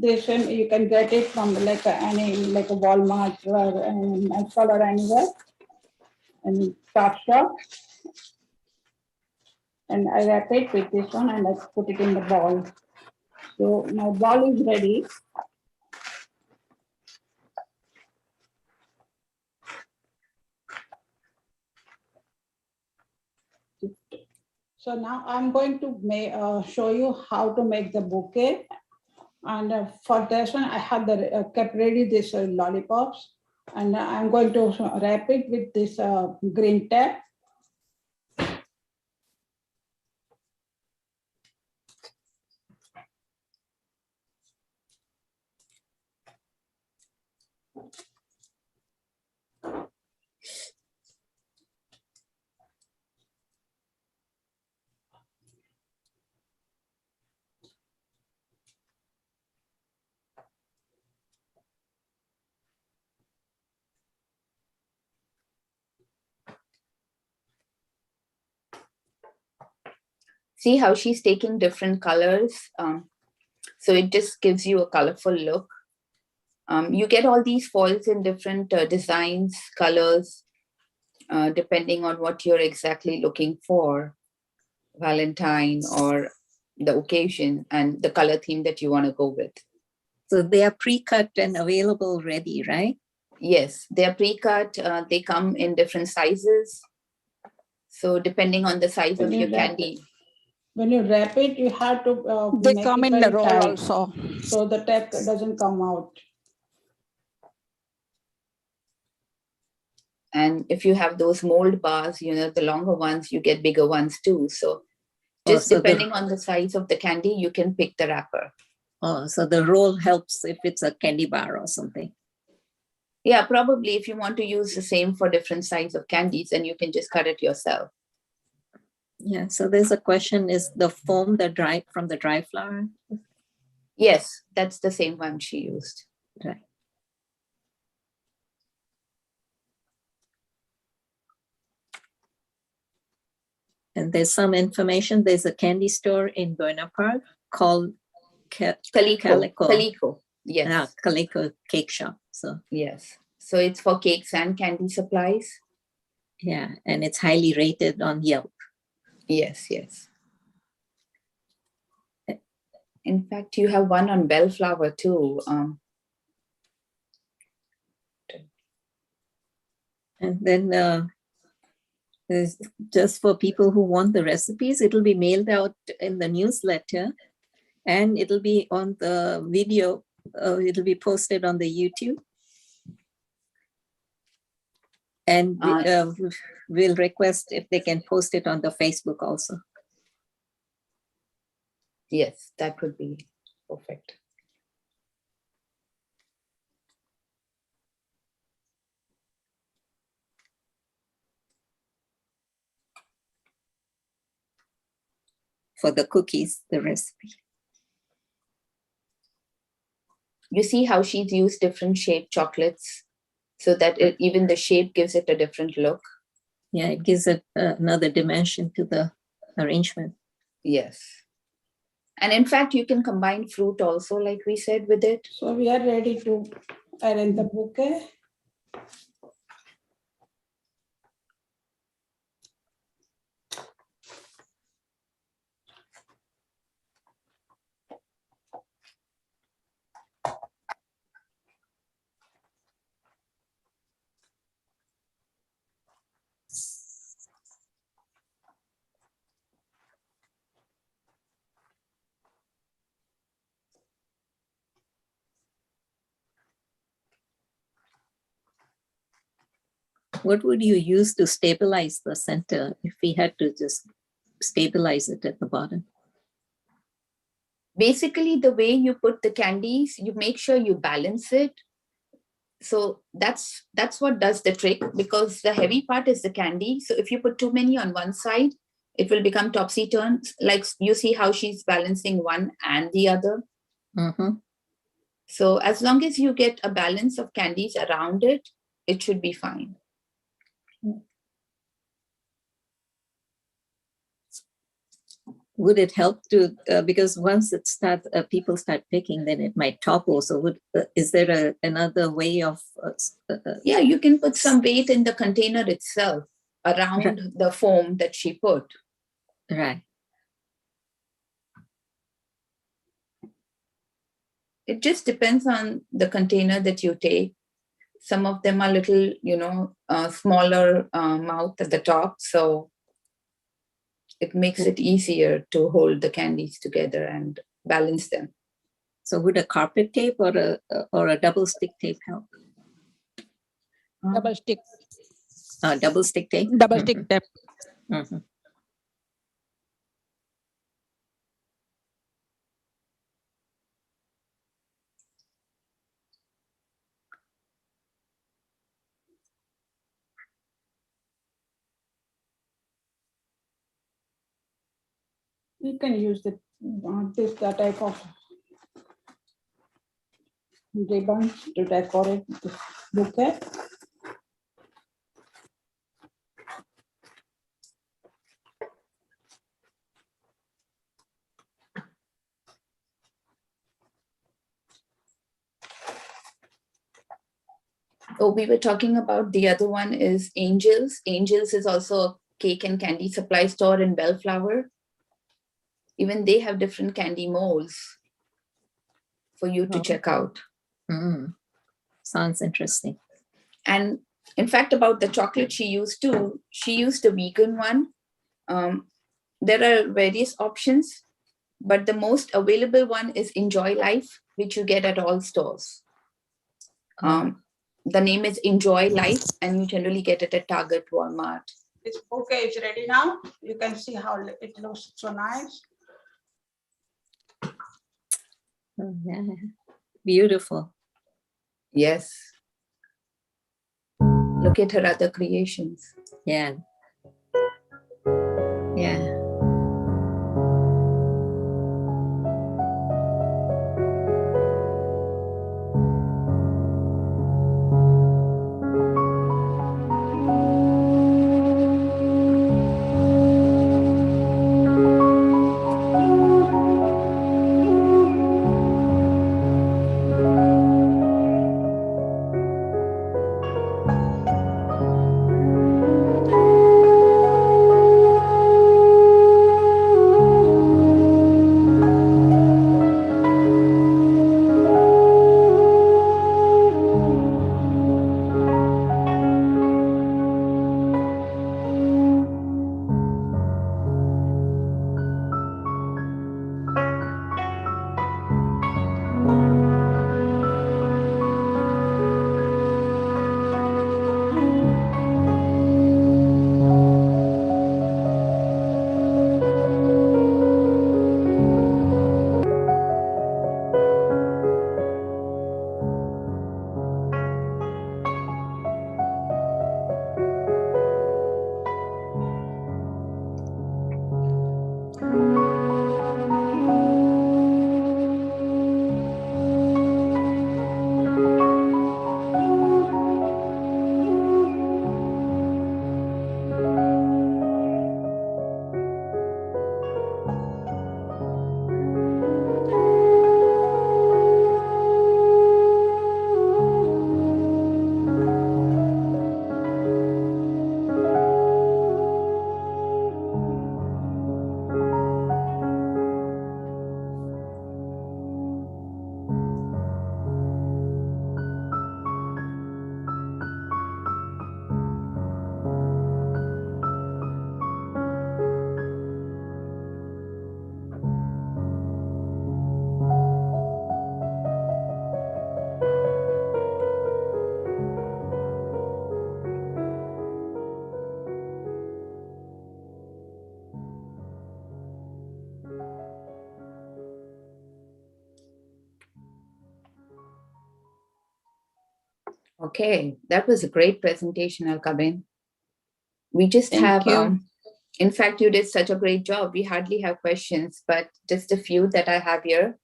Speaker 7: this one you can get it from like any like a Walmart or Maxwell or anywhere, and top shop. And I wrap it with this one and I put it in the ball. So my ball is ready. So now I'm going to show you how to make the bouquet. And for this one, I have kept ready this lollipops. And I'm going to wrap it with this green tape.
Speaker 4: See how she's taking different colors. So it just gives you a colorful look. You get all these foils in different designs, colors, depending on what you're exactly looking for, Valentine or the occasion and the color theme that you want to go with.
Speaker 1: So they are pre-cut and available ready, right?
Speaker 4: Yes, they're pre-cut. They come in different sizes. So depending on the size of your candy.
Speaker 7: When you wrap it, you have to
Speaker 8: They
Speaker 7: make
Speaker 8: come
Speaker 7: it
Speaker 8: in the
Speaker 7: very
Speaker 8: roll
Speaker 7: tight,
Speaker 8: also.
Speaker 7: so the tape doesn't come out.
Speaker 4: And if you have those mold bars, the longer ones, you get bigger ones too. So just depending on the size of the candy, you can pick the wrapper.
Speaker 1: Oh, so the roll helps if it's a candy bar or something.
Speaker 4: Yeah, probably if you want to use the same for different size of candies, then you can just cut it yourself.
Speaker 1: Yeah, so there's a question, is the foam from the dry flower?
Speaker 4: Yes, that's the same one she used.
Speaker 1: Right. And there's some information. There's a candy store in Buena Park called
Speaker 4: Calico. Yes.
Speaker 1: Calico Cake Shop. So
Speaker 4: yes. So it's for cakes and candy supplies.
Speaker 1: Yeah, and it's highly rated on Yelp.
Speaker 4: Yes, yes. In fact, you have one on Bellflower too.
Speaker 1: And then there's just for people who want the recipes, it'll be mailed out in the newsletter, and it'll be on the video. It'll be posted on the YouTube. And we'll request if they can post it on the Facebook also.
Speaker 4: Yes, that would be perfect.
Speaker 1: For the cookies, the recipe.
Speaker 4: You see how she's used different shaped chocolates so that even the shape gives it a different look.
Speaker 1: Yeah, it gives it another dimension to the arrangement.
Speaker 4: Yes. And in fact, you can combine fruit also, like we said, with it.
Speaker 7: So we are ready to arrange the bouquet.
Speaker 1: What would you use to stabilize the center if we had to just stabilize it at the bottom?
Speaker 4: Basically, the way you put the candies, you make sure you balance it. So that's what does the trick, because the heavy part is the candy. So if you put too many on one side, it will become topsy-turvy. Like you see how she's balancing one and the other.
Speaker 1: Mm-hmm.
Speaker 4: So as long as you get a balance of candies around it, it should be fine.
Speaker 1: would it help to, because once it starts, people start picking, then it might topple. So is there another way of?
Speaker 4: Yeah, you can put some weight in the container itself around the foam that she put.
Speaker 1: Right.
Speaker 4: It just depends on the container that you take. Some of them are little, smaller mouth at the top. So it makes it easier to hold the candies together and balance them.
Speaker 1: So would a carpet tape or a double stick tape help?
Speaker 8: Double stick
Speaker 1: Double stick tape?
Speaker 8: tape.
Speaker 1: Mhm.
Speaker 7: You can use this type of ribbon to decorate the bouquet.
Speaker 4: Oh, we were talking about the other one is Angels. Angels is also a cake and candy supply store in Bellflower. Even they have different candy molds for you to check out.
Speaker 1: Sounds interesting.
Speaker 4: And in fact, about the chocolate she used too, she used a vegan one. There are various options, but the most available one is Enjoy Life, which you get at all stores. The name is Enjoy Life, and you generally get it at Target, Walmart.
Speaker 7: This bouquet is ready now. You can see how it looks so nice.
Speaker 1: Oh, yeah. Beautiful.
Speaker 4: Yes. Look at her other creations.
Speaker 1: Yeah. Yeah.
Speaker 4: Okay, that was a great presentation, Alka. We just
Speaker 6: Thank
Speaker 4: have,
Speaker 6: you.
Speaker 4: in fact, you did such a great job. We hardly have questions, but just a few that I have here.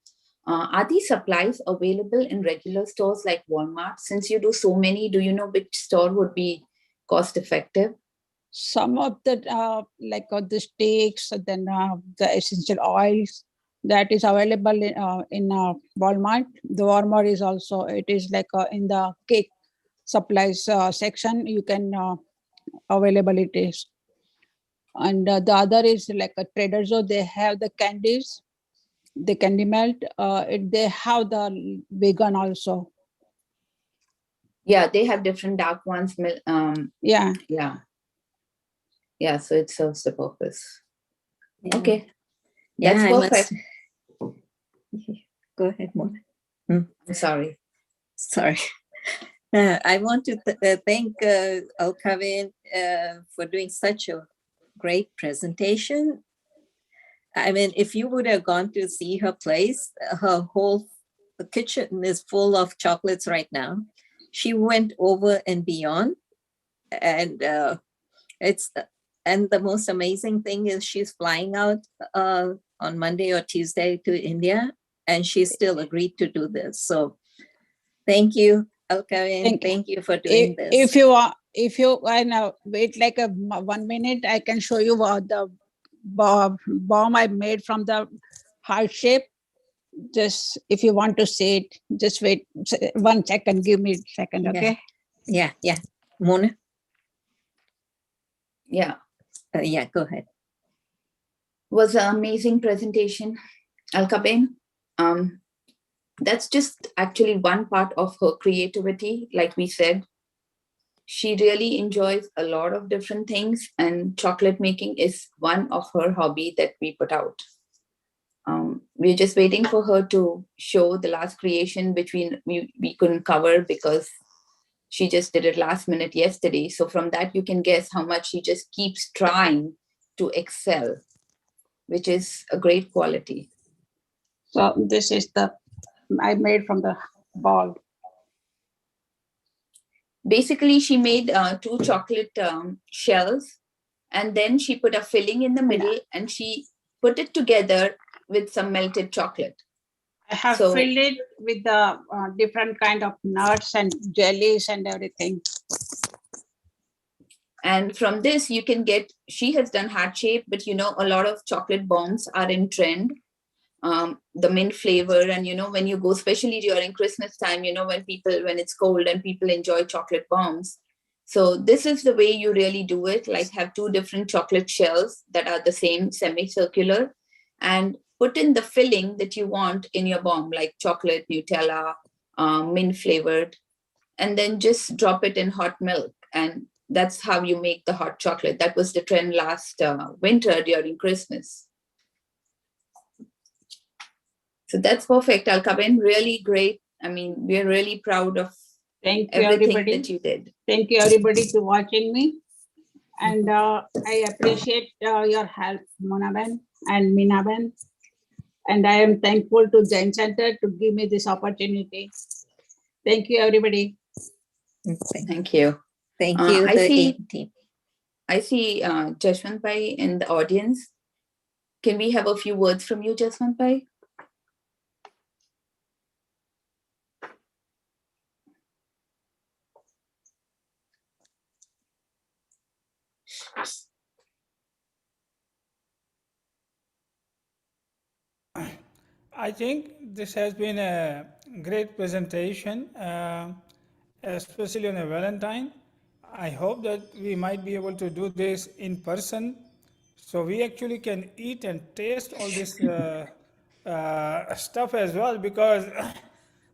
Speaker 4: Are these supplies available in regular stores like Walmart? Since you do so many, do you know which store would be cost effective?
Speaker 8: some of the like the steaks, then the essential oils that is available in Walmart. The warmer is also, it is like in the cake supplies section. You can available it is. And the other is like a Trader Joe. They have the candies, the candy melt. They have the vegan also.
Speaker 4: Yeah, they have different dark ones.
Speaker 8: Yeah.
Speaker 4: Yeah. Yeah, so it serves the purpose.
Speaker 1: Yeah.
Speaker 4: Okay.
Speaker 1: Yeah,
Speaker 4: That's
Speaker 1: I
Speaker 4: perfect.
Speaker 1: must. Go ahead, Mona.
Speaker 4: I'm sorry.
Speaker 1: Sorry. I want to thank Alka for doing such a great presentation. I mean, if you would have gone to see her place, her whole kitchen is full of chocolates right now. She went over and beyond, and and the most amazing thing is she's flying out on Monday or Tuesday to India, and she still agreed to do this. So thank you, Alka. Thank you for doing this.
Speaker 8: If you wait like 1 minute, I can show you the bomb I made from the heart shape. Just if you want to see it, just wait 1 second. Give me a second, okay?
Speaker 1: Yeah. Mona?
Speaker 4: Yeah.
Speaker 1: Yeah, go ahead.
Speaker 4: Was an amazing presentation, Alka. That's just actually one part of her creativity. Like we said, she really enjoys a lot of different things, and chocolate making is one of her hobby that we put out. We're just waiting for her to show the last creation, which we couldn't cover because she just did it last minute yesterday. So from that, you can guess how much she just keeps trying to excel, which is a great quality.
Speaker 8: So this is the I made from the ball.
Speaker 4: Basically, she made 2 chocolate shells, and then she put a filling in the middle, and she put it together with some melted chocolate.
Speaker 8: I have filled it with the different kind of nuts and jellies and everything.
Speaker 4: And from this, you can get, she has done heart shape, but a lot of chocolate bombs are in trend. The mint flavor, and when you go, especially during Christmas time, when it's cold and people enjoy chocolate bombs. So this is the way you really do it, like have 2 different chocolate shells that are the same semicircular, and put in the filling that you want in your bomb, like chocolate, Nutella, mint flavored, and then just drop it in hot milk. And that's how you make the hot chocolate. That was the trend last winter during Christmas. So that's perfect, Alka. Really great. I mean, we're really proud of everything that you did.
Speaker 8: Thank you, everybody, to watching me. And I appreciate your help, Monaben and Minaben. And I am thankful to Jain Center to give me this opportunity. Thank you, everybody.
Speaker 4: Thank you.
Speaker 1: Thank you,
Speaker 4: I see Jashwant Bhai in the audience. Can we have a few words from you, Jashwant Bhai?
Speaker 9: I think this has been a great presentation, especially on a Valentine. I hope that we might be able to do this in person, so we actually can eat and taste all this stuff as well, because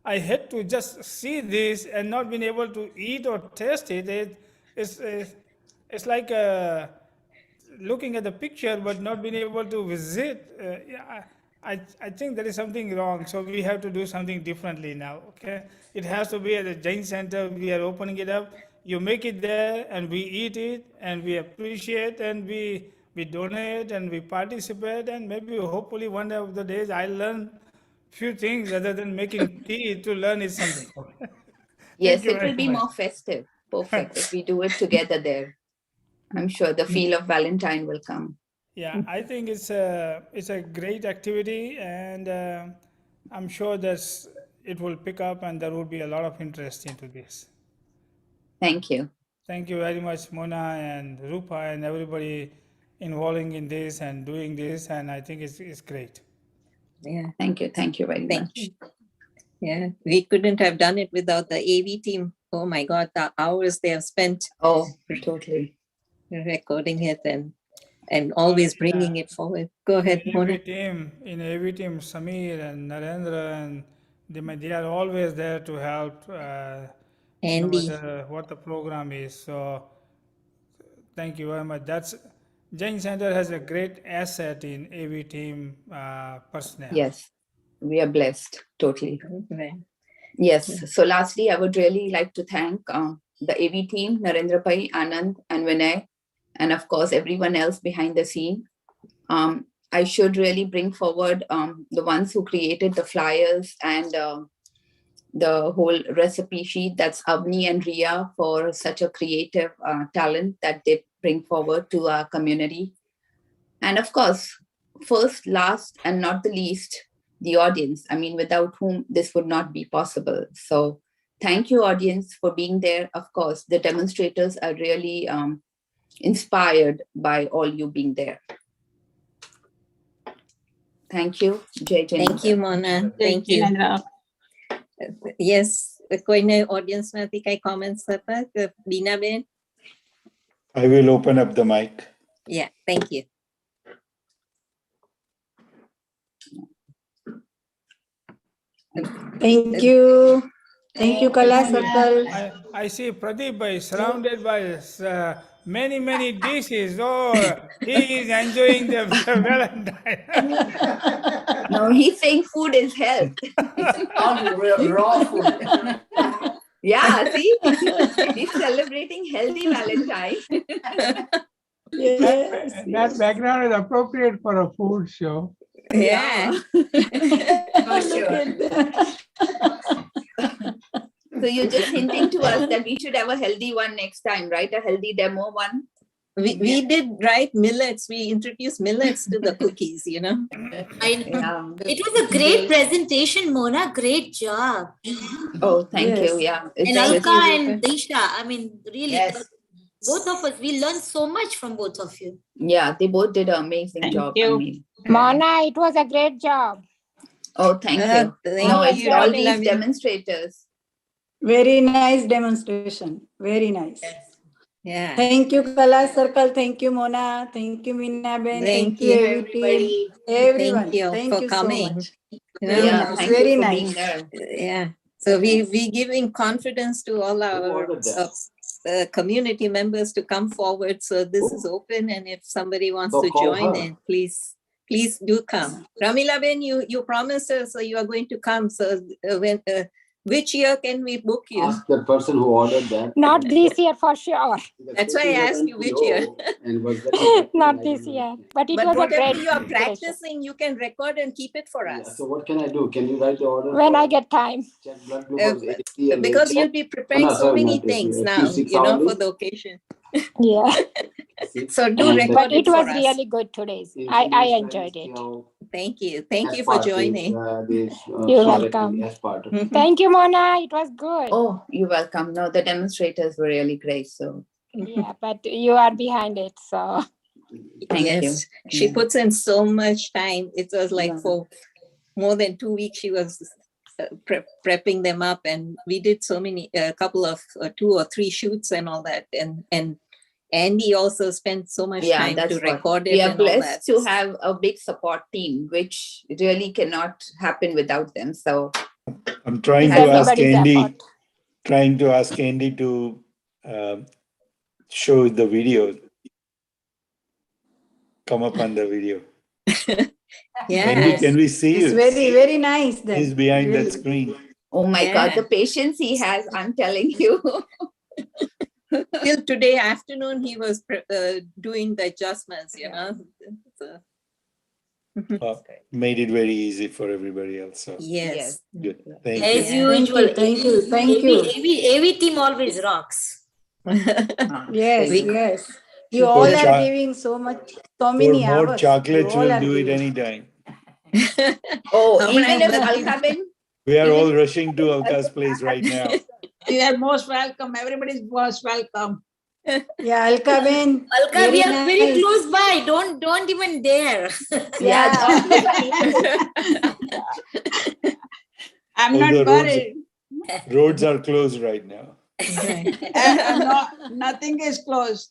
Speaker 9: I hate to just see this and not being able to eat or taste it. It's like looking at the picture but not being able to visit. I think there is something wrong, so we have to do something differently now. Okay, it has to be at the Jain Center. We are opening it up. You make it there, and we eat it, and we appreciate, and we donate, and we participate, and maybe hopefully one of the days I learn few things other than making tea. To learn is something.
Speaker 4: Yes, it will be more festive. Perfect if we do it together there. I'm sure the feel of Valentine will come.
Speaker 9: Yeah, I think it's a great activity, and I'm sure that it will pick up, and there will be a lot of interest into this.
Speaker 4: Thank you.
Speaker 9: thank you very much, Mona and Rupa and everybody involving in this and doing this. And I think it's great.
Speaker 1: Yeah,
Speaker 4: Thank you very
Speaker 1: thank
Speaker 4: much.
Speaker 1: you. Yeah, we couldn't have done it without the AV team. Oh my God, the hours they have spent
Speaker 4: Oh, totally.
Speaker 1: recording it and always bringing it forward. Go ahead, Mona.
Speaker 9: In AV team, Samir and Narendra and they are always there to help. No
Speaker 1: Andy.
Speaker 9: matter what the program is. So thank you very much. Jain Center has a great asset in AV team personnel.
Speaker 4: Yes, we are blessed, totally.
Speaker 1: Right.
Speaker 4: Yes. So lastly, I would really like to thank the AV team, Narendra Pai, Anand, and Vinay, and of course, everyone else behind the scene. I should really bring forward the ones who created the flyers and the whole recipe sheet. That's Avni and Ria for such a creative talent that they bring forward to our community. And of course, first, last, and not the least, the audience. I mean, without whom this would not be possible. So thank you, audience, for being there. Of course, the demonstrators are really inspired by all you being there. Thank you. Jai Jai.
Speaker 1: Thank you, Mona. Thank you. Yes, કોઈને audience માંથી કઈ comments હતા? Bina Ben?
Speaker 2: I will open up the mic.
Speaker 1: Yeah, thank you.
Speaker 10: Thank you. Thank you, Kala Circle.
Speaker 9: I see Pradeep Bhai surrounded by many dishes. Oh, he is enjoying the Valentine.
Speaker 4: No, he's saying food is health.
Speaker 11: Raw food.
Speaker 4: Yeah, see, he's celebrating healthy Valentine.
Speaker 10: Yes.
Speaker 11: That background is appropriate for a food show.
Speaker 1: Yeah.
Speaker 4: For sure. So you're just hinting to us that we should have a healthy one next time, right? A healthy demo one.
Speaker 1: We did right millets. We introduced millets to the cookies, you know.
Speaker 4: Yeah.
Speaker 5: It was a great presentation, Mona. Great job.
Speaker 4: Oh, thank
Speaker 10: Yes.
Speaker 4: you. Yeah.
Speaker 5: And
Speaker 4: It's just-
Speaker 5: Alka and Disha. I mean, really,
Speaker 11: Yes.
Speaker 5: both of us, we learned so much from both of you.
Speaker 4: yeah, they both did an amazing
Speaker 8: Thank
Speaker 4: job.
Speaker 8: you.
Speaker 4: I mean,
Speaker 12: Mona, it was a great job.
Speaker 4: oh, thank you.
Speaker 1: Thank
Speaker 4: No, it's
Speaker 1: you,
Speaker 4: all
Speaker 1: Ramila.
Speaker 4: these demonstrators.
Speaker 10: Very nice demonstration. Very nice.
Speaker 1: Yeah.
Speaker 10: Thank you, Kala Circle. Thank you, Mona. Thank you, Meena Ben.
Speaker 1: Thank
Speaker 10: Thank you,
Speaker 1: you,
Speaker 10: every team. Everyone.
Speaker 1: Thank you
Speaker 10: Thank
Speaker 1: for
Speaker 10: you so
Speaker 1: coming.
Speaker 10: much.
Speaker 1: You
Speaker 10: Very
Speaker 1: know,
Speaker 4: Yeah,
Speaker 10: nice.
Speaker 4: thank
Speaker 10: Very
Speaker 4: you for
Speaker 10: nice.
Speaker 4: being there.
Speaker 1: Yeah. So we giving confidence to all our community members to come forward. So this is open, and if somebody wants to join in, please do come. Ramila Ben, you promised us so you are going to come. So which year can we book you?
Speaker 11: Ask the person who ordered that.
Speaker 12: Not this year for sure.
Speaker 1: That's why I asked you which year.
Speaker 12: Not this year. But it
Speaker 1: But
Speaker 12: was a
Speaker 1: whatever
Speaker 12: great
Speaker 1: you are
Speaker 12: session.
Speaker 1: practicing, you can record and keep it for
Speaker 11: Yeah,
Speaker 1: us.
Speaker 11: so what can I do? Can you write the order?
Speaker 12: When
Speaker 11: for
Speaker 12: I get time.
Speaker 11: check blood glucose, AC, and
Speaker 1: Because
Speaker 11: weight
Speaker 1: you'll
Speaker 11: check?
Speaker 1: be preparing
Speaker 11: No,
Speaker 1: so
Speaker 11: sorry,
Speaker 1: many
Speaker 11: not AC,
Speaker 1: things
Speaker 11: at
Speaker 1: now,
Speaker 11: least 6
Speaker 1: you know,
Speaker 11: hourly.
Speaker 1: for the occasion.
Speaker 12: Yeah.
Speaker 1: So do
Speaker 11: And
Speaker 1: record
Speaker 12: But
Speaker 1: it
Speaker 12: it
Speaker 1: for
Speaker 12: was
Speaker 1: us.
Speaker 12: really good today.
Speaker 11: the
Speaker 12: I
Speaker 11: insurance
Speaker 12: enjoyed it.
Speaker 11: you
Speaker 1: Thank you.
Speaker 11: know,
Speaker 1: Thank
Speaker 11: as
Speaker 1: you for
Speaker 11: part is,
Speaker 1: joining.
Speaker 12: You're
Speaker 11: sorry,
Speaker 12: welcome.
Speaker 11: as part of
Speaker 1: Mhm.
Speaker 12: Thank you, Mona. It was good.
Speaker 4: Oh, you're welcome. No, the demonstrators were really great. So
Speaker 12: Yeah, but you are behind it. So
Speaker 4: thank
Speaker 1: Yes,
Speaker 4: you.
Speaker 1: she
Speaker 4: Yeah.
Speaker 1: puts in so much time. It was like
Speaker 4: Yeah.
Speaker 1: for more than 2 weeks, she was prepping them up, and we did so many, a couple of 2 or 3 shoots and all that. And Andy also spent so much
Speaker 4: Yeah,
Speaker 1: time
Speaker 4: that's
Speaker 1: to
Speaker 4: what
Speaker 1: record it
Speaker 4: we are
Speaker 1: and all that.
Speaker 4: blessed to have a big support team, which really cannot happen without them. So
Speaker 2: I'm trying
Speaker 12: it's
Speaker 2: to ask
Speaker 12: everybody's
Speaker 2: Andy,
Speaker 12: effort.
Speaker 2: to show the video, come up on the video.
Speaker 1: Yeah.
Speaker 2: Andy, can we see
Speaker 10: It's
Speaker 2: you?
Speaker 10: very, very nice. Then.
Speaker 2: He's behind that
Speaker 10: Really.
Speaker 2: screen.
Speaker 4: oh my
Speaker 1: Yeah.
Speaker 4: God, the patience he has, I'm telling you.
Speaker 1: Till today afternoon, he was doing the adjustments, you know. So,
Speaker 2: Made it very easy for everybody else. So
Speaker 1: yes.
Speaker 2: good. Thank
Speaker 5: As
Speaker 2: you.
Speaker 5: usual,
Speaker 10: Thank you. Thank you.
Speaker 5: AV team always rocks.
Speaker 10: Yes,
Speaker 1: We-
Speaker 10: yes. You all
Speaker 2: For
Speaker 10: are
Speaker 2: cha-
Speaker 10: giving so much, so
Speaker 2: For
Speaker 10: many
Speaker 2: more
Speaker 10: hours.
Speaker 2: chocolates,
Speaker 10: You all
Speaker 2: we'll
Speaker 10: are
Speaker 2: do it
Speaker 10: giving.
Speaker 2: anytime.
Speaker 4: Oh,
Speaker 1: How
Speaker 4: even
Speaker 1: many
Speaker 4: if
Speaker 1: must be-
Speaker 4: Alka
Speaker 2: We are all rushing to Alka's place right now.
Speaker 8: You are most welcome. Everybody is most welcome.
Speaker 10: Yeah, Alka Ben.
Speaker 5: Alka, we
Speaker 10: very
Speaker 5: are very
Speaker 10: nice.
Speaker 5: close by. Don't even dare.
Speaker 4: Yeah, don't
Speaker 8: I'm
Speaker 2: All
Speaker 8: not
Speaker 2: the
Speaker 8: worried.
Speaker 2: roads are closed right now.
Speaker 8: Nothing is closed.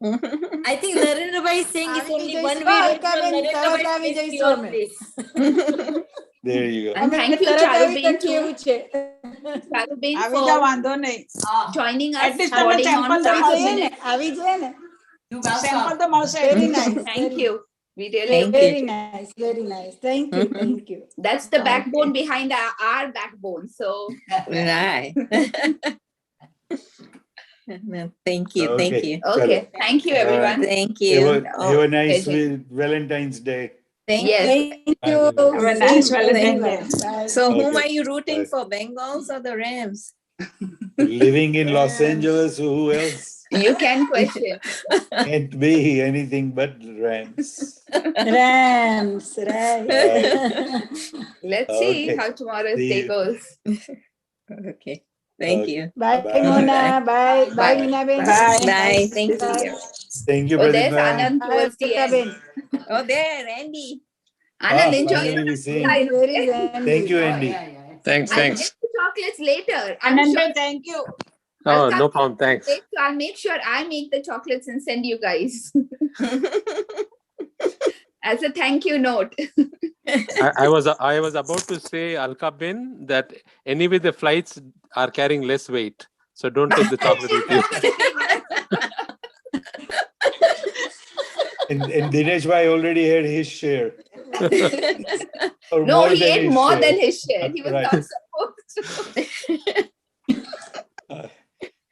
Speaker 5: I think Narendra Bhai is saying it's only one way
Speaker 10: Alka
Speaker 5: road from
Speaker 10: Ben,
Speaker 5: Narendra
Speaker 10: તરત
Speaker 5: Bhai's
Speaker 10: આવી
Speaker 5: place to
Speaker 10: જઈશું
Speaker 5: your
Speaker 10: અમે.
Speaker 5: place.
Speaker 2: There you go.
Speaker 4: And
Speaker 10: અમે
Speaker 4: thank you,
Speaker 10: તરત
Speaker 4: Charu
Speaker 10: આવી
Speaker 4: Ben,
Speaker 10: શકીએ
Speaker 4: too.
Speaker 10: એવું છે.
Speaker 4: Charu Ben,
Speaker 8: આવી જાઓ,
Speaker 4: for
Speaker 8: વાંધો નહીં.
Speaker 4: joining
Speaker 8: At
Speaker 4: us,
Speaker 8: least તમે
Speaker 4: recording on
Speaker 8: sample તો
Speaker 10: આવી
Speaker 8: મળશે.
Speaker 10: જઈએ ને, આવી જઈએ ને.
Speaker 8: Sample તો મળશે.
Speaker 10: Very nice.
Speaker 4: Thank you. We really
Speaker 1: Thank you.
Speaker 10: Very nice. Very nice. Thank you. Thank you.
Speaker 4: That's the backbone behind our backbone. So
Speaker 1: Right. No, thank you. Thank
Speaker 2: Okay.
Speaker 1: you.
Speaker 4: okay, thank you, everyone.
Speaker 1: Thank
Speaker 2: Have
Speaker 1: you.
Speaker 2: have a nice
Speaker 4: pleasure.
Speaker 2: Valentine's Day.
Speaker 1: Thank
Speaker 4: Yes.
Speaker 10: Thank you.
Speaker 8: Have a nice Valentine's Day.
Speaker 10: Bye.
Speaker 1: So whom
Speaker 2: Okay.
Speaker 1: are you rooting
Speaker 2: Bye.
Speaker 1: for, Bengals or the Rams?
Speaker 2: Living in Los Angeles, who else?
Speaker 4: You can question.
Speaker 2: Can't be anything but Rams.
Speaker 10: Rams, right.
Speaker 4: Let's see
Speaker 2: Okay.
Speaker 4: how tomorrow's
Speaker 2: See
Speaker 4: day
Speaker 2: you.
Speaker 4: goes.
Speaker 1: Okay. Thank
Speaker 2: Okay.
Speaker 1: you.
Speaker 10: Bye,
Speaker 2: Bye.
Speaker 10: Mona. Bye. Bye,
Speaker 4: Bye.
Speaker 10: Meena Ben.
Speaker 8: Bye.
Speaker 1: Bye. Thank
Speaker 4: See
Speaker 1: you.
Speaker 4: you.
Speaker 2: Thank you,
Speaker 4: Oh, there's
Speaker 2: Pratibha.
Speaker 4: Anand
Speaker 10: Bye,
Speaker 4: towards the
Speaker 10: Alka
Speaker 4: end.
Speaker 10: Ben.
Speaker 1: Oh, there, Andy.
Speaker 4: Anand, enjoy
Speaker 2: Finally
Speaker 4: your
Speaker 2: we see him.
Speaker 4: life.
Speaker 10: Very Andy.
Speaker 2: Thank you, Andy.
Speaker 11: Thanks,
Speaker 4: I'll
Speaker 11: thanks.
Speaker 4: get the chocolates later. I'm
Speaker 8: Anand,
Speaker 4: sure
Speaker 8: thank you.
Speaker 11: Oh,
Speaker 4: I'll
Speaker 11: no
Speaker 4: come
Speaker 11: problem. Thanks.
Speaker 4: late, so I'll make sure I make the chocolates and send you guys as a thank you note.
Speaker 11: I was about to say, Alka bin, that anyway the flights are carrying less weight, so don't take the chocolate with you.
Speaker 2: And Dinesh Bhai already had his share. Or
Speaker 4: No,
Speaker 2: more
Speaker 4: he
Speaker 2: than
Speaker 4: ate
Speaker 2: his
Speaker 4: more
Speaker 2: share.
Speaker 4: than his share. He was
Speaker 2: Right.
Speaker 4: not supposed to.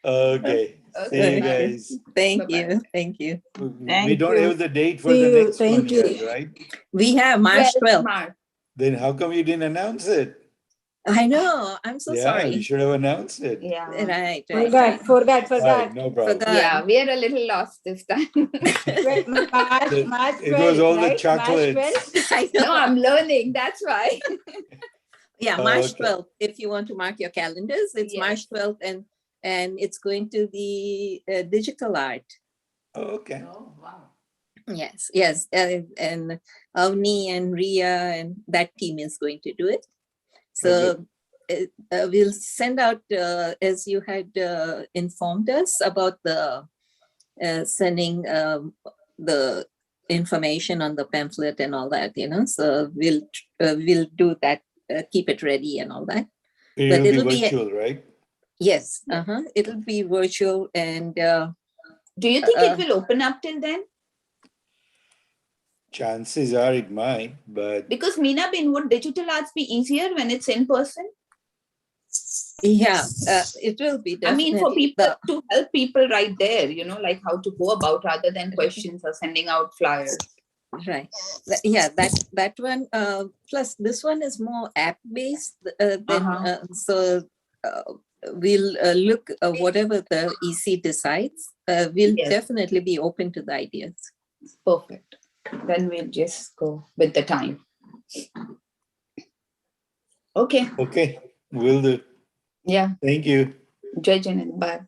Speaker 2: Okay. See you
Speaker 4: bye.
Speaker 2: guys.
Speaker 1: Thank
Speaker 4: Bye-bye.
Speaker 1: you. Thank you.
Speaker 2: We
Speaker 8: Thank
Speaker 2: don't
Speaker 8: you.
Speaker 2: have the date for
Speaker 10: See
Speaker 2: the
Speaker 10: you.
Speaker 2: next
Speaker 10: Thank
Speaker 2: one
Speaker 10: you.
Speaker 2: yet, right?
Speaker 1: We have March 12th.
Speaker 4: March.
Speaker 2: Then how come you didn't announce it?
Speaker 1: I know. I'm so
Speaker 2: Yeah,
Speaker 1: sorry.
Speaker 2: you should have announced it.
Speaker 4: Yeah.
Speaker 1: Right.
Speaker 10: Forgot.
Speaker 2: Right, no problem.
Speaker 1: Forgot.
Speaker 4: Yeah, we are a little lost this time.
Speaker 10: Wait, March 12th,
Speaker 2: It was all the
Speaker 10: right?
Speaker 2: chocolates.
Speaker 10: March 12th?
Speaker 1: I know.
Speaker 4: No, I'm learning. That's why.
Speaker 1: Yeah, March
Speaker 2: Okay.
Speaker 1: 12th. If you want to mark your calendars, it's
Speaker 4: Yes.
Speaker 1: March 12th, and it's going to be digital art.
Speaker 2: Oh, okay.
Speaker 1: Yes, and Avni and Ria and that team is going to do it. So we'll send out, as you had informed us about the sending the information on the pamphlet and all that, so we'll do that, keep it ready and all that. But
Speaker 2: It'll be virtual, right?
Speaker 1: Yes, it'll be virtual. And
Speaker 4: Do you think it will open up till then?
Speaker 2: Chances are it might, but
Speaker 4: Because Meena bin, would digital arts be easier when it's in person?
Speaker 1: yeah, it will be
Speaker 4: I mean, for
Speaker 1: definitely.
Speaker 4: people to help people right there, like how to go about rather than questions or sending out flyers.
Speaker 1: Right. Yeah, that one. Plus, this one is more app-based. So we'll look whatever the EC decides. We'll
Speaker 4: Yes.
Speaker 1: definitely be open to the ideas.
Speaker 4: Perfect. Then we'll just go with the time. Okay.
Speaker 2: okay, will do.
Speaker 4: Yeah.
Speaker 2: Thank you.
Speaker 4: Jai Janan. Bye.